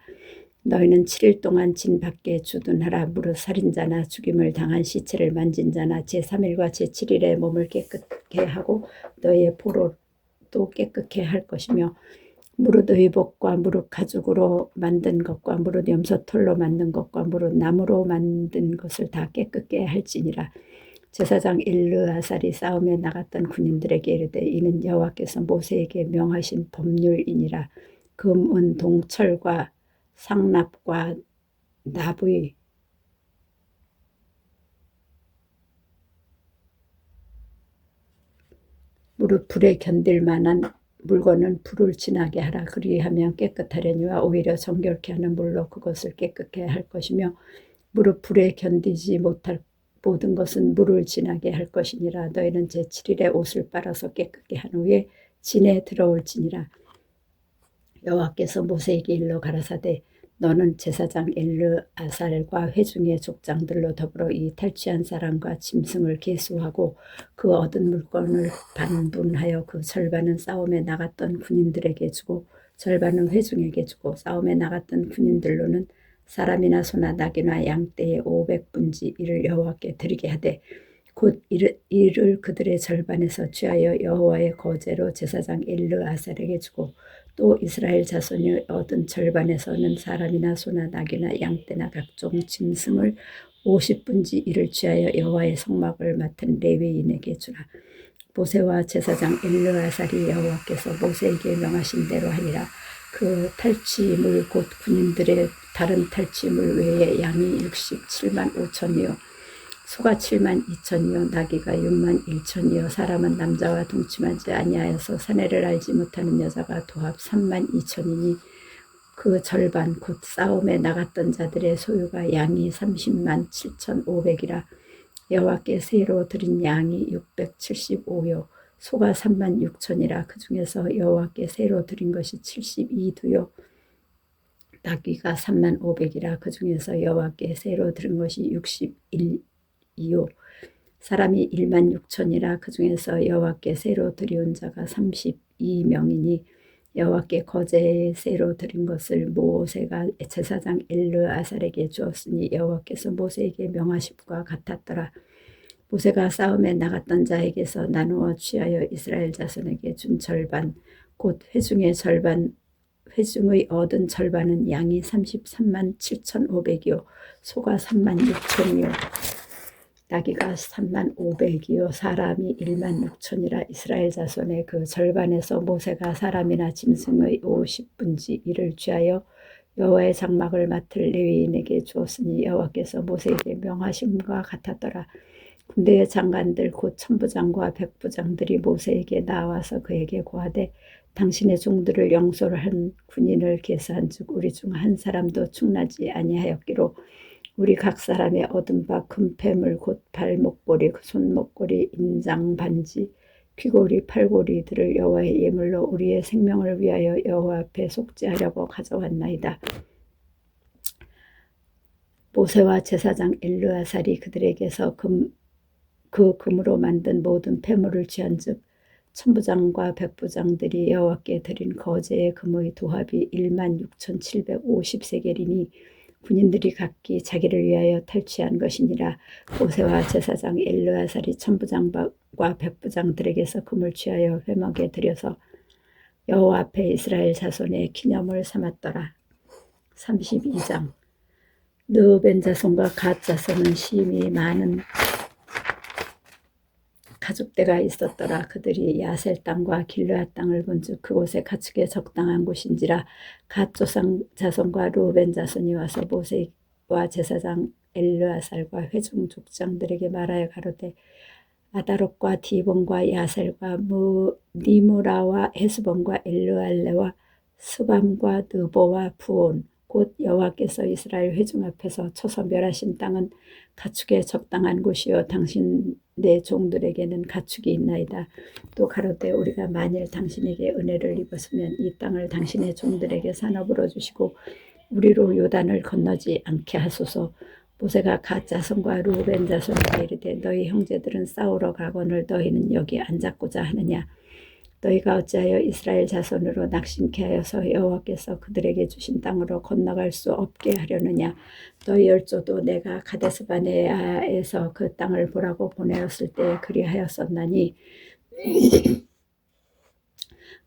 너희는 7일 동안 진 밖에 주둔하라. 무릇 살인자나 죽임을 당한 시체를 만진 자나 제3일과 제7일에 몸을 깨끗게 하고 너희의 포로도 깨끗게 할 것이며 무릇 의복과 무릇 가죽으로 만든 것과 무릇 염소털로 만든 것과 무릇 나무로 만든 것을 다 깨끗게 할지니라. 제사장 엘르아살이 싸움에 나갔던 군인들에게 이르되 이는 여호와께서 모세에게 명하신 법률이니라. 금, 은, 동, 철과 상납과 나부의 무릇 불에 견딜 만한 물건은 불을 지나게 하라. 그리하면 깨끗하려니와 오히려 정결케 하는 물로 그것을 깨끗게 할 것이며 무릇 불에 견디지 못할 모든 것은 물을 지나게 할 것이니라. 너희는 제7일에 옷을 빨아서 깨끗게 한 후에 진에 들어올지니라. 여호와께서 모세에게 일러 가라사대 너는 제사장 엘르아살과 회중의 족장들로 더불어 이 탈취한 사람과 짐승을 계수하고 그 얻은 물건을 반분하여 그 절반은 싸움에 나갔던 군인들에게 주고 절반은 회중에게 주고 싸움에 나갔던 군인들로는 사람이나 소나 낙이나 양떼의 500분지 이를 여호와께 드리게 하되 곧 이를 그들의 절반에서 취하여 여호와의 거제로 제사장 엘르아살에게 주고 또 이스라엘 자손이 얻은 절반에서는 사람이나 소나 낙이나 양떼나 각종 짐승을 50분지 이를 취하여 여호와의 성막을 맡은 레위인에게 주라. 모세와 제사장 엘르아살이 여호와께서 모세에게 명하신 대로 하니라. 그 탈취물 곧 군인들의 다른 탈취물 외에 양이 67만 5천이요 소가 7만 2천이요 나귀가 6만 1천이요 사람은 남자와 동침하지 아니하여서 사내를 알지 못하는 여자가 도합 3만 2천이니 그 절반 곧 싸움에 나갔던 자들의 소유가 양이 30만 7천5백이라. 여호와께 새로 드린 양이 675요 소가 3만 6천이라. 그 중에서 여호와께 새로 드린 것이 72두요 나귀가 3만 5백이라. 그 중에서 여호와께 새로 드린 것이 61이요 사람이 1만 6천이라. 그 중에서 여호와께 새로 드리운 자가 32명이니 여호와께 거제에 새로 드린 것을 모세가 제사장 엘르아살에게 주었으니 여호와께서 모세에게 명하심과 같았더라. 모세가 싸움에 나갔던 자에게서 나누어 취하여 이스라엘 자손에게 준 절반 곧 회중의 얻은 절반은 양이 33만 7천5백이요 소가 3만 6천이요 나귀가 3만 5백이요 사람이 1만 6천이라. 이스라엘 자손의 그 절반에서 모세가 사람이나 짐승의 50분지 1을 취하여 여호와의 장막을 맡을 레위인에게 주었으니 여호와께서 모세에게 명하심과 같았더라. 군대의 장관들 곧 천부장과 백부장들이 모세에게 나와서 그에게 고하되 당신의 종들을 영소를 한 군인을 계수한즉 우리 중 한 사람도 충나지 아니하였기로 우리 각 사람의 얻은 바 금패물 곧 발목걸이 손목걸이 인장 반지 귀고리 팔고리들을 여호와의 예물로 우리의 생명을 위하여 여호와 앞에 속죄하려고 가져왔나이다. 모세와 제사장 엘르아살이 그들에게서 그 금으로 만든 모든 패물을 취한즉 천부장과 백부장들이 여호와께 드린 거제의 금의 도합이 1만 6,750세겔이니 군인들이 각기 자기를 위하여 탈취한 것이니라. 모세와 제사장 엘르아살이 천부장과 백부장들에게서 금을 취하여 회막에 들여서 여호와 앞에 이스라엘 자손의 기념을 삼았더라. 32장. 르우벤 자손과 갓 자손은 심히 많은 가족대가 있었더라. 그들이 야셀 땅과 길르앗 땅을 본즉 그곳에 가축에 적당한 곳인지라. 갓 자손과 르우벤 자손이 와서 모세와 제사장 엘르아살과 회중 족장들에게 말하여 가로되 아다롯과 디본과 야셀과 니무라와 헤스본과 엘르알레와 스밤과 느보와 부온 곧 여호와께서 이스라엘 회중 앞에서 쳐서 멸하신 땅은 가축에 적당한 곳이요 당신 내 종들에게는 가축이 있나이다. 또 가로되 우리가 만일 당신에게 은혜를 입었으면 이 땅을 당신의 종들에게 산업으로 주시고 우리로 요단을 건너지 않게 하소서. 모세가 갓 자손과 르우벤 자손에게 이르되 너희 형제들은 싸우러 가거늘 너희는 여기 앉았고자 하느냐. 너희가 어찌하여 이스라엘 자손으로 낙심케 하여서 여호와께서 그들에게 주신 땅으로 건너갈 수 없게 하려느냐. 너희 열조도 내가 가데스바네아에서 그 땅을 보라고 보내었을 때 그리하였었나니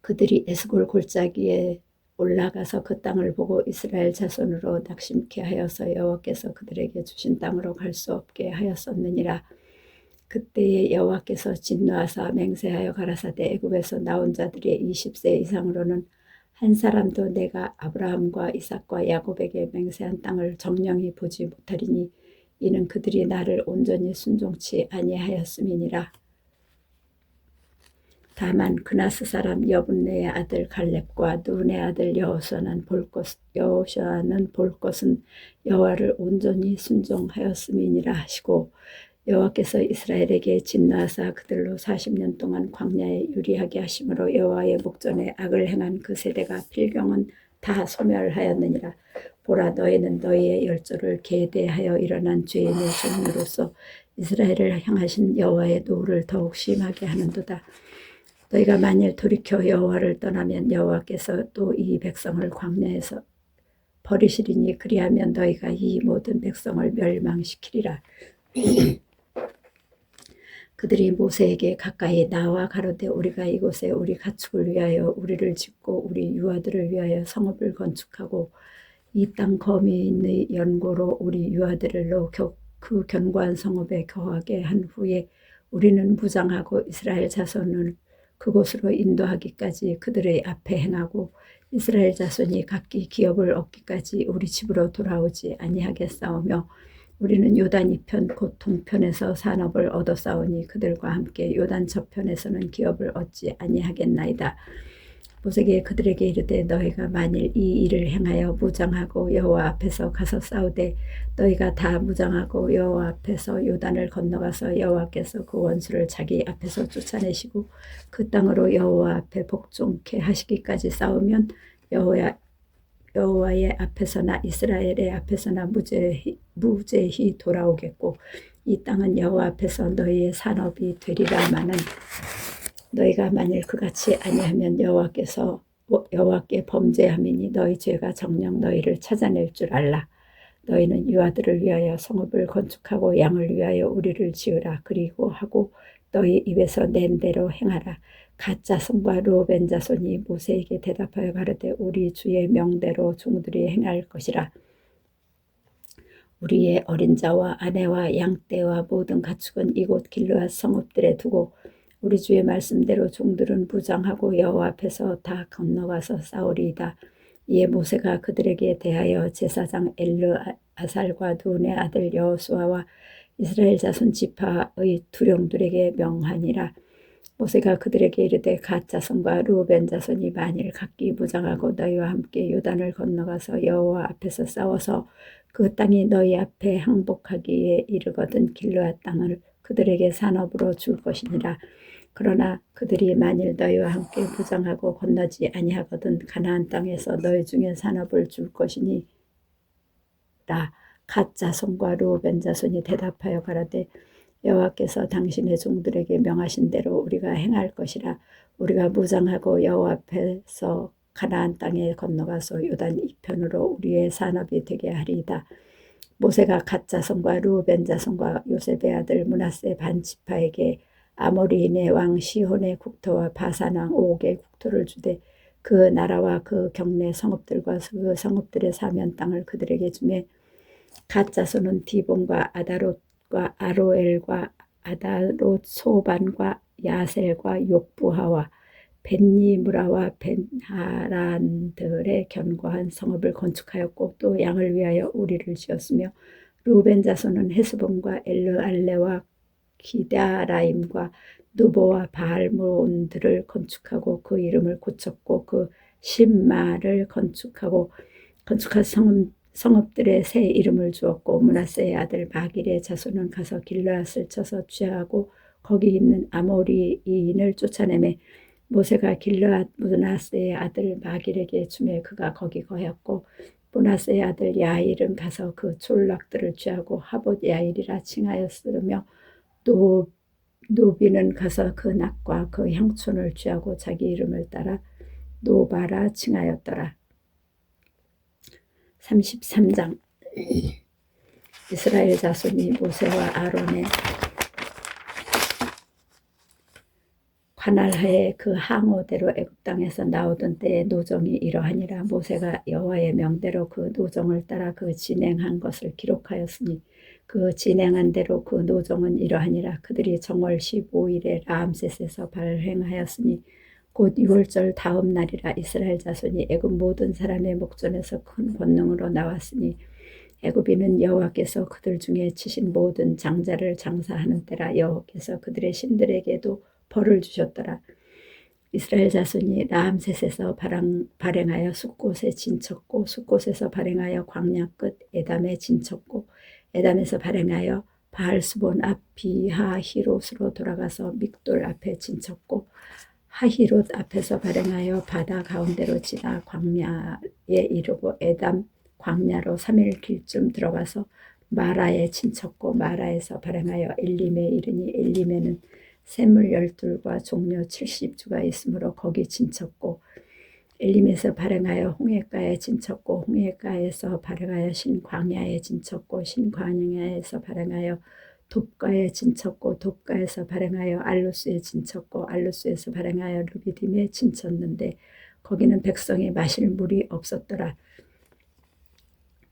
그들이 에스골 골짜기에 올라가서 그 땅을 보고 이스라엘 자손으로 낙심케 하여서 여호와께서 그들에게 주신 땅으로 갈 수 없게 하였었느니라. 그때에 여호와께서 진노하사 맹세하여 가라사대 애굽에서 나온 자들의 20세 이상으로는 한 사람도 내가 아브라함과 이삭과 야곱에게 맹세한 땅을 정령히 보지 못하리니 이는 그들이 나를 온전히 순종치 아니하였음이니라. 다만 그나스 사람 여분네의 아들 갈렙과 눈의 아들 여호수아는 볼 것은 여호와를 온전히 순종하였음이니라 하시고 여호와께서 이스라엘에게 진노하사 그들로 40년 동안 광야에 유리하게 하심으로 여호와의 목전에 악을 행한 그 세대가 필경은 다 소멸하였느니라. 보라 너희는 너희의 열조를 계대하여 일어난 죄인의 종으로서 이스라엘을 향하신 여호와의 노를 더욱 심하게 하는도다. 너희가 만일 돌이켜 여호와를 떠나면 여호와께서 또 이 백성을 광야에서 버리시리니 그리하면 너희가 이 모든 백성을 멸망시키리라. 그들이 모세에게 가까이 나와 가로되 우리가 이곳에 우리 가축을 위하여 우리를 짓고 우리 유아들을 위하여 성읍을 건축하고 이 땅 거민의 연고로 우리 유아들로 그 견고한 성읍에 거하게 한 후에 우리는 무장하고 이스라엘 자손을 그곳으로 인도하기까지 그들의 앞에 행하고 이스라엘 자손이 각기 기업을 얻기까지 우리 집으로 돌아오지 아니하겠사오며 우리는 요단 이편 곧 동편에서 산업을 얻어 싸우니 그들과 함께 요단 저편에서는 기업을 얻지 아니하겠나이다. 모세에게 그들에게 이르되 너희가 만일 이 일을 행하여 무장하고 여호와 앞에서 가서 싸우되 너희가 다 무장하고 여호와 앞에서 요단을 건너가서 여호와께서 그 원수를 자기 앞에서 쫓아내시고 그 땅으로 여호와 앞에 복종케 하시기까지 싸우면 여호와의 앞에서나 이스라엘의 앞에서나 무죄히 돌아오겠고 이 땅은 여호와 앞에서 너희의 산업이 되리라마는 너희가 만일 그같이 아니하면 여호와께 범죄함이니 너희 죄가 정녕 너희를 찾아낼 줄 알라. 너희는 유아들을 위하여 성읍을 건축하고 양을 위하여 우리를 지으라. 그리고 하고 너희 입에서 낸 대로 행하라. 갓 자손과 르우벤 자손이 모세에게 대답하여 가로되 우리 주의 명대로 종들이 행할 것이라. 우리의 어린 자와 아내와 양떼와 모든 가축은 이곳 길르앗 성읍들에 두고 우리 주의 말씀대로 종들은 무장하고 여호와 앞에서 다 건너가서 싸우리이다. 이에 모세가 그들에게 대하여 제사장 엘르아살과 눈의 아들 여호수아와 이스라엘 자손 지파의 두령들에게 명하니라. 모세가 그들에게 이르되 갓 자손과 르우벤 자손이 만일 각기 무장하고 너희와 함께 요단을 건너가서 여호와 앞에서 싸워서 그 땅이 너희 앞에 항복하기에 이르거든 길르앗 땅을 그들에게 산업으로 줄 것이니라. 그러나 그들이 만일 너희와 함께 무장하고 건너지 아니하거든 가나안 땅에서 너희 중에 산업을 줄 것이니라. 갓 자손과 르우벤 자손이 대답하여 가라되 여호와께서 당신의 종들에게 명하신 대로 우리가 행할 것이라. 우리가 무장하고 여호와 앞에서 가나안 땅에 건너가서 요단 이편으로 우리의 산업이 되게 하리이다. 모세가 갓 자손과 르우벤 자손과 요셉의 아들 므낫세 반 지파에게 아모리인의 왕 시혼의 국토와 바산 왕 옥의 국토를 주되 그 나라와 그 경내 성읍들과 그 성읍들의 사면 땅을 그들에게 주매 갓 자손은 디본과 아다롯과 아로엘과 아다롯 소반과 야셀과 욕부하와 벤니무라와 벤하란들의 견고한 성읍을 건축하였고 또 양을 위하여 우리를 지었으며 루벤 자손은 헤스본과 엘르알레와 기다라임과 누보와 바알몬들을 건축하고 그 이름을 고쳤고 그 심마를 건축한 성읍들의 새 이름을 주었고 므낫세의 아들 마길의 자손은 가서 길르앗을 쳐서 취하고 거기 있는 아모리인을 쫓아내매 모세가 길르앗 므낫세의 아들 마길에게 주매 그가 거기 거했고 므낫세의 아들 야일은 가서 그 촌락들을 취하고 하봇 야일이라 칭하였으며 노비는 가서 그 낙과 그 향촌을 취하고 자기 이름을 따라 노바라 칭하였더라. 33장 이스라엘 자손이 모세와 아론의 관할하에 그 항오대로 애굽 땅에서 나오던 때의 노정이 이러하니라. 모세가 여호와의 명대로 그 노정을 따라 그 진행한 것을 기록하였으니 그 진행한 대로 그 노정은 이러하니라. 그들이 정월 15일에 라암셋에서 발행하였으니 곧 6월절 다음 날이라. 이스라엘 자손이 애굽 모든 사람의 목전에서 큰 권능으로 나왔으니 애굽인은 여호와께서 그들 중에 치신 모든 장자를 장사하는 때라. 여호와께서 그들의 신들에게도 벌을 주셨더라. 이스라엘 자손이 라암셋에서 발행하여 숫곳에 진쳤고 숫곳에서 발행하여 광야 끝 에담에 진쳤고 에담에서 발행하여 바알스본 앞 비하히롯으로 돌아가서 믹돌 앞에 진쳤고 하히롯 앞에서 발행하여 바다 가운데로 지나 광야에 이르고 에담 광야로 3일 길쯤 들어가서 마라에 진쳤고 마라에서 발행하여 엘림에 이르니 엘림에는 샘물 12과 종려 70주가 있으므로 거기 진쳤고 엘림에서 발행하여 홍해가에 진쳤고 홍해가에서 발행하여 신광야에 진쳤고 신광야에서 발행하여 돕가에 진쳤고 돕가에서 발행하여 알루스에 진쳤고 알루스에서 발행하여 르비딤에 진쳤는데 거기는 백성이 마실 물이 없었더라.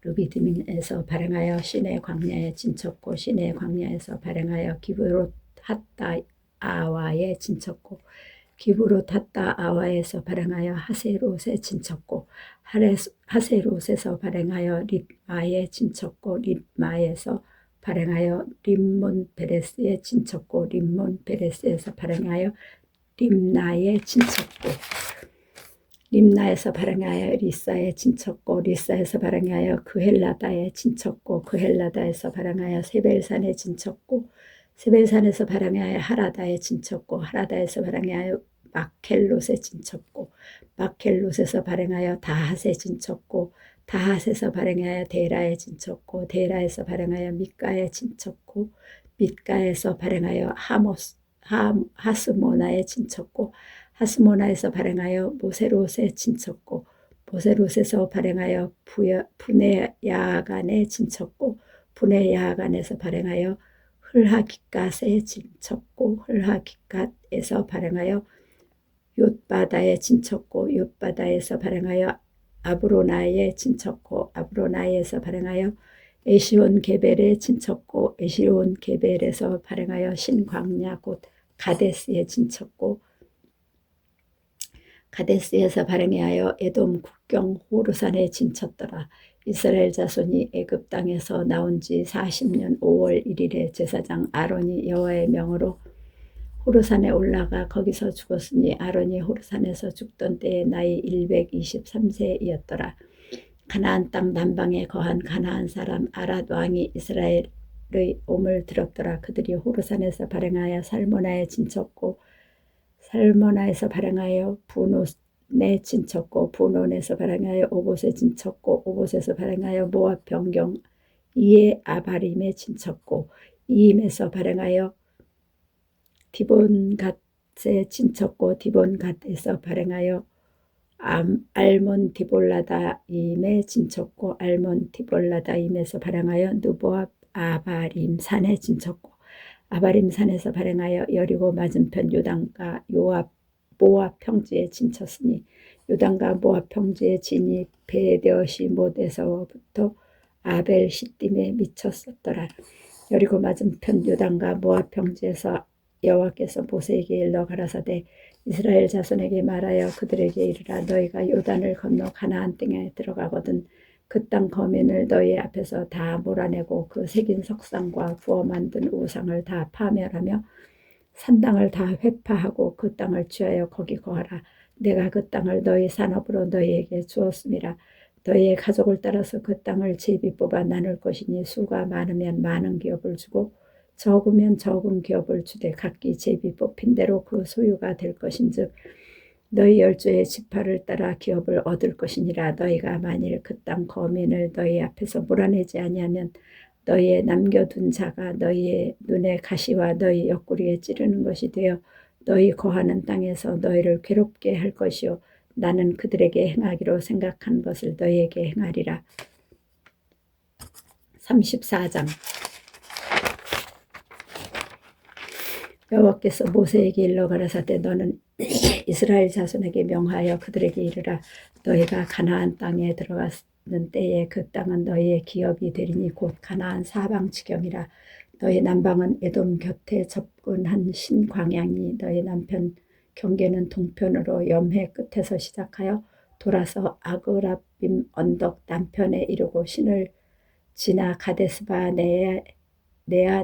르비딤에서 발행하여 시내 광야에 진쳤고 시내 광야에서 발행하여 기브롯 핫다 아와에 진쳤고 기브롯 핫다 아와에서 발행하여 하세롯에 진쳤고 하세롯에서 발행하여 릿마에 진쳤고 릿마에서 발행하여 림몬 베레스에 진쳤고 림몬 베레스에서 발행하여 림나에 진쳤고 림나에서 발행하여 리사에 진쳤고 리사에서 발행하여 그헬라다에 진쳤고 그헬라다에서 발행하여 세벨산에 진쳤고 세벨산에서 발행하여 하라다에 진쳤고 하라다에서 발행하여 마켈롯에 진쳤고 마켈롯에서 발행하여 다핫에 진쳤고 다핫에서 발행하여 데라에 진쳤고 데라에서 발행하여 밑가에 진쳤고 밑가에서 발행하여 하스모나에 진쳤고 하스모나에서 발행하여 모세롯에 진쳤고 모세롯에서 발행하여 부네야간에 진쳤고 부네야간에서 발행하여 흘하기갓에 진쳤고 흘하기갓에서 발행하여 욤바다에 진쳤고 욤바다에서 발행하여 아브로나에 진쳤고 아브로나에서 발행하여 에시온 게벨에 진쳤고 에시온 게벨에서 발행하여 신광야 곧 가데스에 진쳤고 가데스에서 발행하여 에돔 국경 호르산에 진쳤더라. 이스라엘 자손이 애굽 땅에서 나온 지 40년 5월 1일에 제사장 아론이 여호와의 명으로 호르산에 올라가 거기서 죽었으니 아론이 호르산에서 죽던 때에 나이 123세이었더라. 가나안 땅 남방에 거한 가나안 사람 아랏 왕이 이스라엘의 옴을 들었더라. 그들이 호르산에서 발행하여 살모나에 진쳤고 살모나에서 발행하여 분온에 진쳤고 분온에서 발행하여 오봇에 진쳤고 오봇에서 발행하여 모압 변경 이에 아바림에 진쳤고 이임에서 발행하여 디본갓에 진쳤고 디본갓에서 발행하여 알몬 디볼라다임에 진쳤고 알몬 디볼라다임에서 발행하여 누보압 아바림 산에 진쳤고 아바림 산에서 발행하여 여리고 맞은편 요단과 모압 평지에 진쳤으니 요단과 모압 평지에 진이 베데시못에서부터 아벨 시딤에 미쳤었더라. 여리고 맞은편 요단과 모압 평지에서 여호와께서 모세에게 일러 가라사대 이스라엘 자손에게 말하여 그들에게 이르라 너희가 요단을 건너 가나안 땅에 들어가거든 그 땅 거민을 너희 앞에서 다 몰아내고 그 새긴 석상과 부어 만든 우상을 다 파멸하며 산당을 다 회파하고 그 땅을 취하여 거기 거하라. 내가 그 땅을 너희 산업으로 너희에게 주었음이라. 너희의 가족을 따라서 그 땅을 제비 뽑아 나눌 것이니 수가 많으면 많은 기업을 주고 적으면 적은 기업을 주되 각기 제비 뽑힌 대로 그 소유가 될 것인즉 너희 열조의 지파를 따라 기업을 얻을 것이니라. 너희가 만일 그 땅 거민을 너희 앞에서 몰아내지 아니하면 너희의 남겨둔 자가 너희의 눈에 가시와 너희 옆구리에 찌르는 것이 되어 너희 거하는 땅에서 너희를 괴롭게 할 것이요 나는 그들에게 행하기로 생각한 것을 너희에게 행하리라. 34장 여호와께서 모세에게 일러 가라사대 너는 이스라엘 자손에게 명하여 그들에게 이르라 너희가 가나안 땅에 들어갔는 때에 그 땅은 너희의 기업이 되리니 곧 가나안 사방 지경이라. 너희 남방은 에돔 곁에 접근한 신광야니 너희 남편 경계는 동편으로 염해 끝에서 시작하여 돌아서 아그라빔 언덕 남편에 이르고 신을 지나 가데스바네아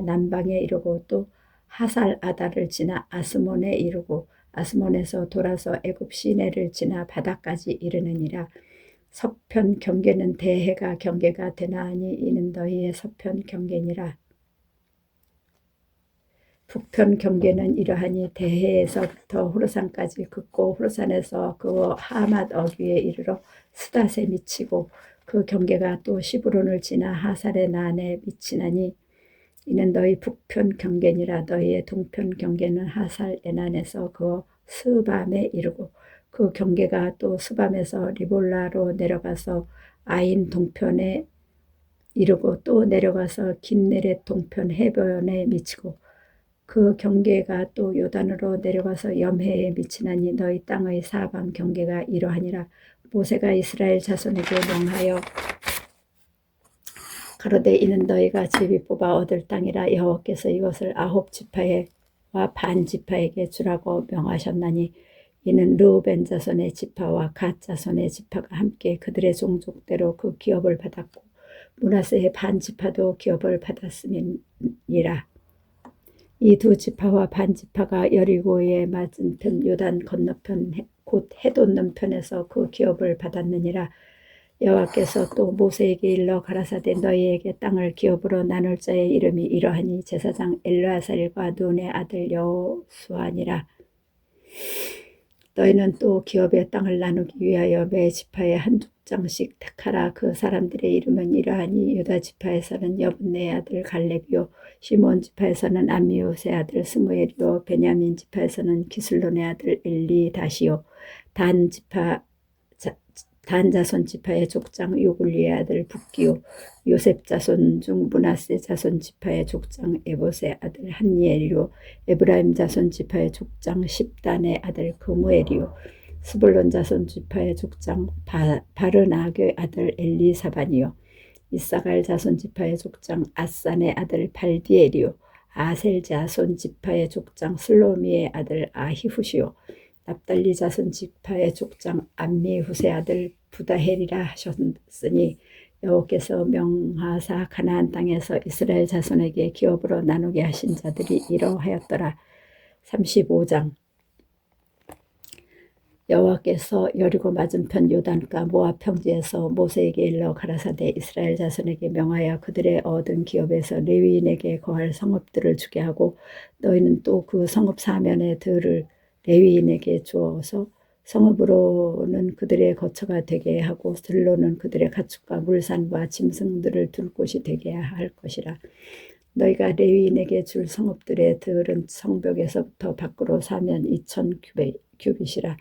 남방에 이르고 또 하살 아다를 지나 아스몬에 이르고 아스몬에서 돌아서 애굽 시내를 지나 바다까지 이르느니라. 서편 경계는 대해가 경계가 되나니 이는 너희의 서편 경계니라. 북편 경계는 이러하니 대해에서부터 호르산까지 긋고 호르산에서 그 하맛 어귀에 이르러 스닷에 미치고 그 경계가 또 시브론을 지나 하살의 난에 미치나니 이는 너희 북편 경계니라. 너희의 동편 경계는 하살 에난에서 그 스밤에 이르고 그 경계가 또 스밤에서 리볼라로 내려가서 아인 동편에 이르고 또 내려가서 긴네렛 동편 해변에 미치고 그 경계가 또 요단으로 내려가서 염해에 미치나니 너희 땅의 사방 경계가 이러하니라. 모세가 이스라엘 자손에게 명하여 가로되 이는 너희가 제비 뽑아 얻을 땅이라. 여호와께서 이것을 아홉 지파에 지파와 반 지파에게 주라고 명하셨나니 이는 르우벤 자손의 지파와 갓 자손의 지파가 함께 그들의 종족대로 그 기업을 받았고 므낫세의 반 지파도 기업을 받았음이니라. 이 두 지파와 반 지파가 여리고의 맞은편 요단 건너편 곧 해돈 넘편에서 그 기업을 받았느니라. 여호와께서 또 모세에게 일러 가라사대 너희에게 땅을 기업으로 나눌 자의 이름이 이러하니 제사장 엘르아살과 눈의 아들 여호수아니라. 너희는 또 기업의 땅을 나누기 위하여 매 지파에 한 족장씩 택하라. 그 사람들의 이름은 이러하니 유다 지파에서는 여분네의 아들 갈렙이요 시몬 지파에서는 암미옷의 아들 스무엘이요 베냐민 지파에서는 기슬론의 아들 엘리다시요 단 자손 지파의 족장 요굴리의 아들 붓기요 요셉 자손 중 므낫세 자손 지파의 족장 에봇의 아들 한니엘이요 에브라임 자손 지파의 족장 십단의 아들 그무엘이요 스불론 자손 지파의 족장 바르나교의 아들 엘리사반이요 이사갈 자손 지파의 족장 아산의 아들 발디엘이요 아셀 자손 지파의 족장 슬로미의 아들 아히후시요 납달리 자손 지파의 족장 암미후세 아들 부다헬이라 하셨으니 여호와께서 명하사 가나안 땅에서 이스라엘 자손에게 기업으로 나누게 하신 자들이 이러하였더라. 35장 여호와께서 여리고 맞은편 요단가 모압 평지에서 모세에게 일러 가라사대 이스라엘 자손에게 명하여 그들의 얻은 기업에서 레위인에게 거할 성읍들을 주게 하고 너희는 또 그 성읍 사면의 들을 레위인에게 주어서 성읍으로는 그들의 거처가 되게 하고 들로는 그들의 가축과 물산과 짐승들을 둘 곳이 되게 할 것이라. 너희가 레위인에게 줄 성읍들의 들은 성벽에서부터 밖으로 사면 2000규빗이라.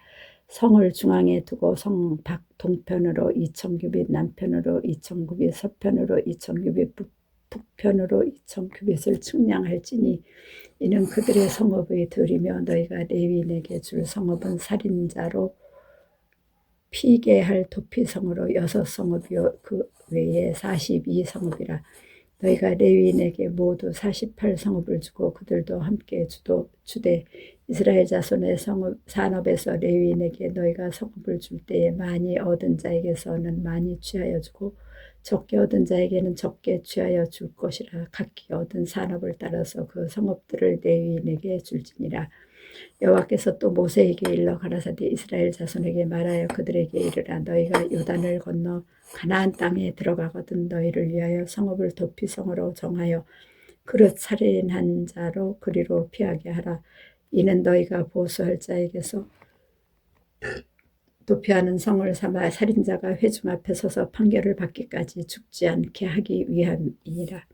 성을 중앙에 두고 성 밖 동편으로 2000규빗, 남편으로 2000규빗, 서편으로 2000규빗, 북편으로 2000규빗을 측량할지니 이는 그들의 성읍의 들이며 너희가 레위인에게 줄 성읍은 살인자로 피게 할 도피성으로 6성읍이요 그 외에 42성읍이라. 너희가 레위인에게 모두 48성읍을 주고 그들도 함께 주되 이스라엘 자손의 산업에서 레위인에게 너희가 성읍을 줄 때에 많이 얻은 자에게서는 많이 취하여 주고 적게 얻은 자에게는 적게 취하여 줄 것이라. 각기 얻은 산업을 따라서 그 성읍들을 레위인에게 줄지니라. 여호와께서 또 모세에게 일러 가라사대 이스라엘 자손에게 말하여 그들에게 이르라. 너희가 요단을 건너 가나안 땅에 들어가거든 너희를 위하여 성읍을 도피성으로 정하여 그릇 살인한 자로 그리로 피하게 하라. 이는 너희가 보수할 자에게서 도피하는 성을 삼아 살인자가 회중 앞에 서서 판결을 받기까지 죽지 않게 하기 위함이니라.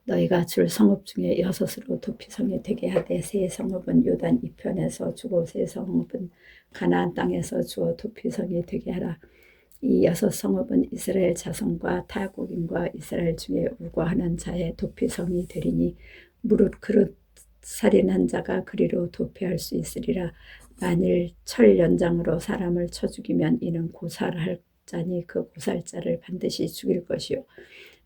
너희가 줄 성읍 중에 6으로 도피성이 되게 하되 세 성읍은 요단 이편에서 주고 세 성읍은 가나안 땅에서 주어 도피성이 되게 하라. 이 6성읍은 이스라엘 자손과 타국인과 이스라엘 중에 우거하는 자의 도피성이 되리니 무릇 그릇 살인한 자가 그리로 도피할 수 있으리라. 만일 철 연장으로 사람을 쳐 죽이면 이는 고살할 자니 그 고살자를 반드시 죽일 것이요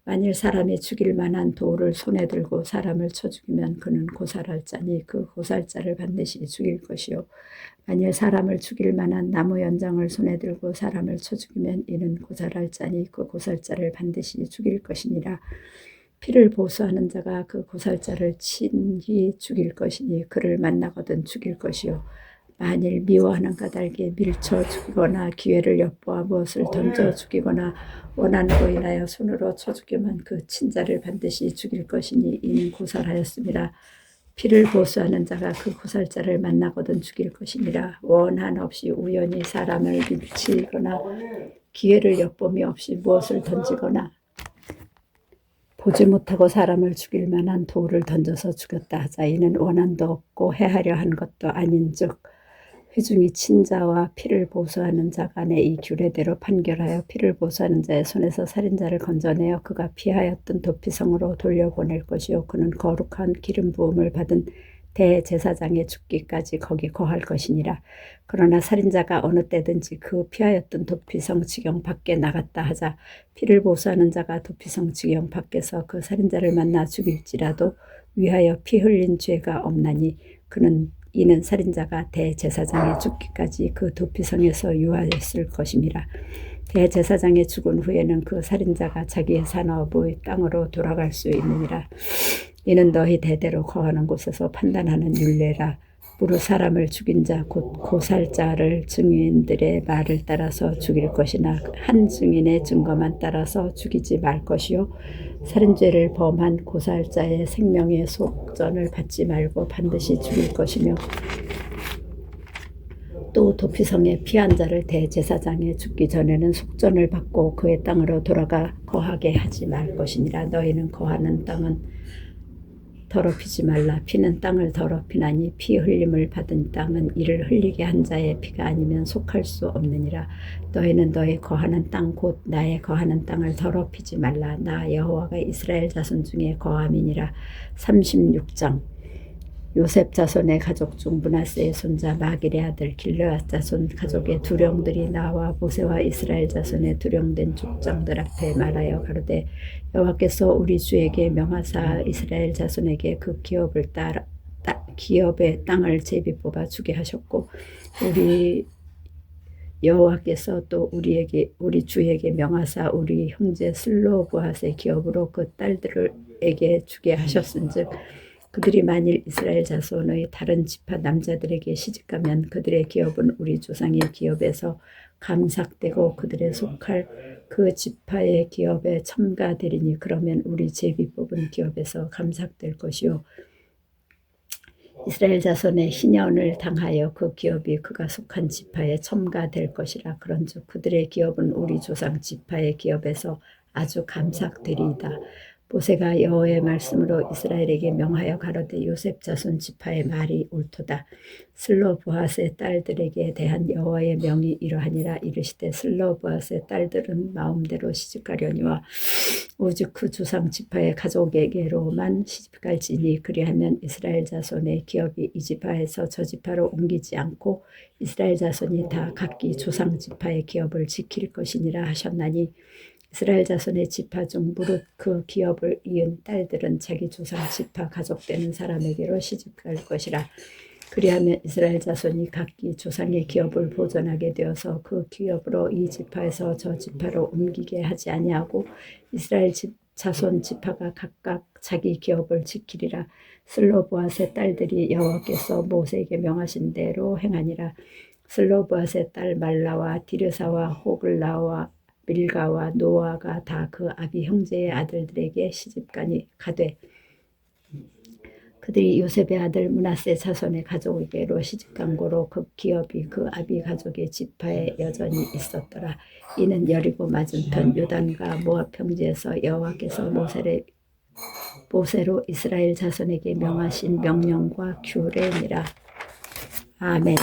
만일 사람이 죽일 만한 돌을 손에 들고 사람을 쳐 죽이면 그는 고살할 자니 그 고살자를 반드시 죽일 것이요 만일 사람을 죽일 만한 나무 연장을 손에 들고 사람을 쳐 죽이면 이는 고살할 자니 그 고살자를 반드시 죽일 것이니라. 피를 보수하는 자가 그 고살자를 친히 죽일 것이니 그를 만나거든 죽일 것이요 만일 미워하는 까닭에 밀쳐 죽이거나 기회를 엿보아 무엇을 던져 죽이거나 원한으로 인하여 손으로 쳐 죽이면 그 친자를 반드시 죽일 것이니 이는 고살하였습니다. 피를 보수하는 자가 그 고살자를 만나거든 죽일 것이니라. 원한 없이 우연히 사람을 밀치거나 기회를 엿봄이 없이 무엇을 던지거나 보지 못하고 사람을 죽일 만한 돌을 던져서 죽였다 하자. 이는 원한도 없고 해하려 한 것도 아닌즉 회중이 친자와 피를 보수하는 자 간에 이 규례대로 판결하여 피를 보수하는 자의 손에서 살인자를 건져내어 그가 피하였던 도피성으로 돌려보낼 것이요 그는 거룩한 기름 부음을 받은 대제사장의 죽기까지 거기 거할 것이니라. 그러나 살인자가 어느 때든지 그 피하였던 도피성 지경 밖에 나갔다 하자 피를 보수하는 자가 도피성 지경 밖에서 그 살인자를 만나 죽일지라도 위하여 피 흘린 죄가 없나니 이는 살인자가 대제사장의 죽기까지 그 도피성에서 유하였을 것임이라. 대제사장의 죽은 후에는 그 살인자가 자기의 산업의 땅으로 돌아갈 수 있느니라. 이는 너희 대대로 거하는 곳에서 판단하는 율례라. 무릇 사람을 죽인 자 곧 고살자를 증인들의 말을 따라서 죽일 것이나 한 증인의 증거만 따라서 죽이지 말 것이요 살인죄를 범한 고살자의 생명의 속전을 받지 말고 반드시 죽일 것이며 또 도피성에 피한 자를 대제사장에 죽기 전에는 속전을 받고 그의 땅으로 돌아가 거하게 하지 말 것이니라. 너희는 거하는 땅은 더럽히지 말라. 피는 땅을 더럽히나니 피 흘림을 받은 땅은 이를 흘리게 한 자의 피가 아니면 속할 수 없느니라. 너희는 너희 거하는 땅 곧 나의 거하는 땅을 더럽히지 말라. 나 여호와가 이스라엘 자손 중에 거함이니라. 36장. 요셉 자손의 가족 중 므낫세의 손자 마길의 아들 길르앗 자손 가족의 두령들이 나와 모세와 이스라엘 자손의 두령된 족장들 앞에 말하여 가로되 여호와께서 우리 주에게 명하사 이스라엘 자손에게 그 기업의 땅을 제비 뽑아 주게 하셨고 우리 여호와께서 또 우리 주에게 명하사 우리 형제 슬로브핫의 기업으로 그 딸들에게 주게 하셨은즉 그들이 만일 이스라엘 자손의 다른 지파 남자들에게 시집가면 그들의 기업은 우리 조상의 기업에서 감삭되고 그들의 속할 그 지파의 기업에 첨가되리니 그러면 우리 제비 뽑은 기업에서 감삭될 것이요 이스라엘 자손의 희년을 당하여 그 기업이 그가 속한 지파에 첨가될 것이라. 그런즉 그들의 기업은 우리 조상 지파의 기업에서 아주 감삭되리이다. 모세가 여호와의 말씀으로 이스라엘에게 명하여 가로되 요셉 자손 지파의 말이 옳도다. 슬로브핫의 딸들에게 대한 여호와의 명이 이러하니라. 이르시되 슬로브핫의 딸들은 마음대로 시집가려니와 오직 그 조상 지파의 가족에게로만 시집갈지니 그리하면 이스라엘 자손의 기업이 이 지파에서 저 지파로 옮기지 않고 이스라엘 자손이 다 각기 조상 지파의 기업을 지킬 것이니라 하셨나니 이스라엘 자손의 지파 중 무릇 그 기업을 이은 딸들은 자기 조상 지파 가족되는 사람에게로 시집갈 것이라. 그리하면 이스라엘 자손이 각기 조상의 기업을 보존하게 되어서 그 기업으로 이 지파에서 저 지파로 옮기게 하지 아니하고 이스라엘 자손 지파가 각각 자기 기업을 지키리라. 슬로브핫의 딸들이 여호와께서 모세에게 명하신 대로 행하니라. 슬로브핫의 딸 말라와 디르사와 호글라와 밀가와 노아가 다 그 아비 형제의 아들들에게 시집가니 가되 그들이 요셉의 아들 므낫세 자손의 가족에게로 시집간 고로 그 기업이 그 아비 가족의 지파에 여전히 있었더라. 이는 여리고 맞은편 요단과 모압 평지에서 여호와께서 모세로 이스라엘 자손에게 명하신 명령과 규례니라. 아멘.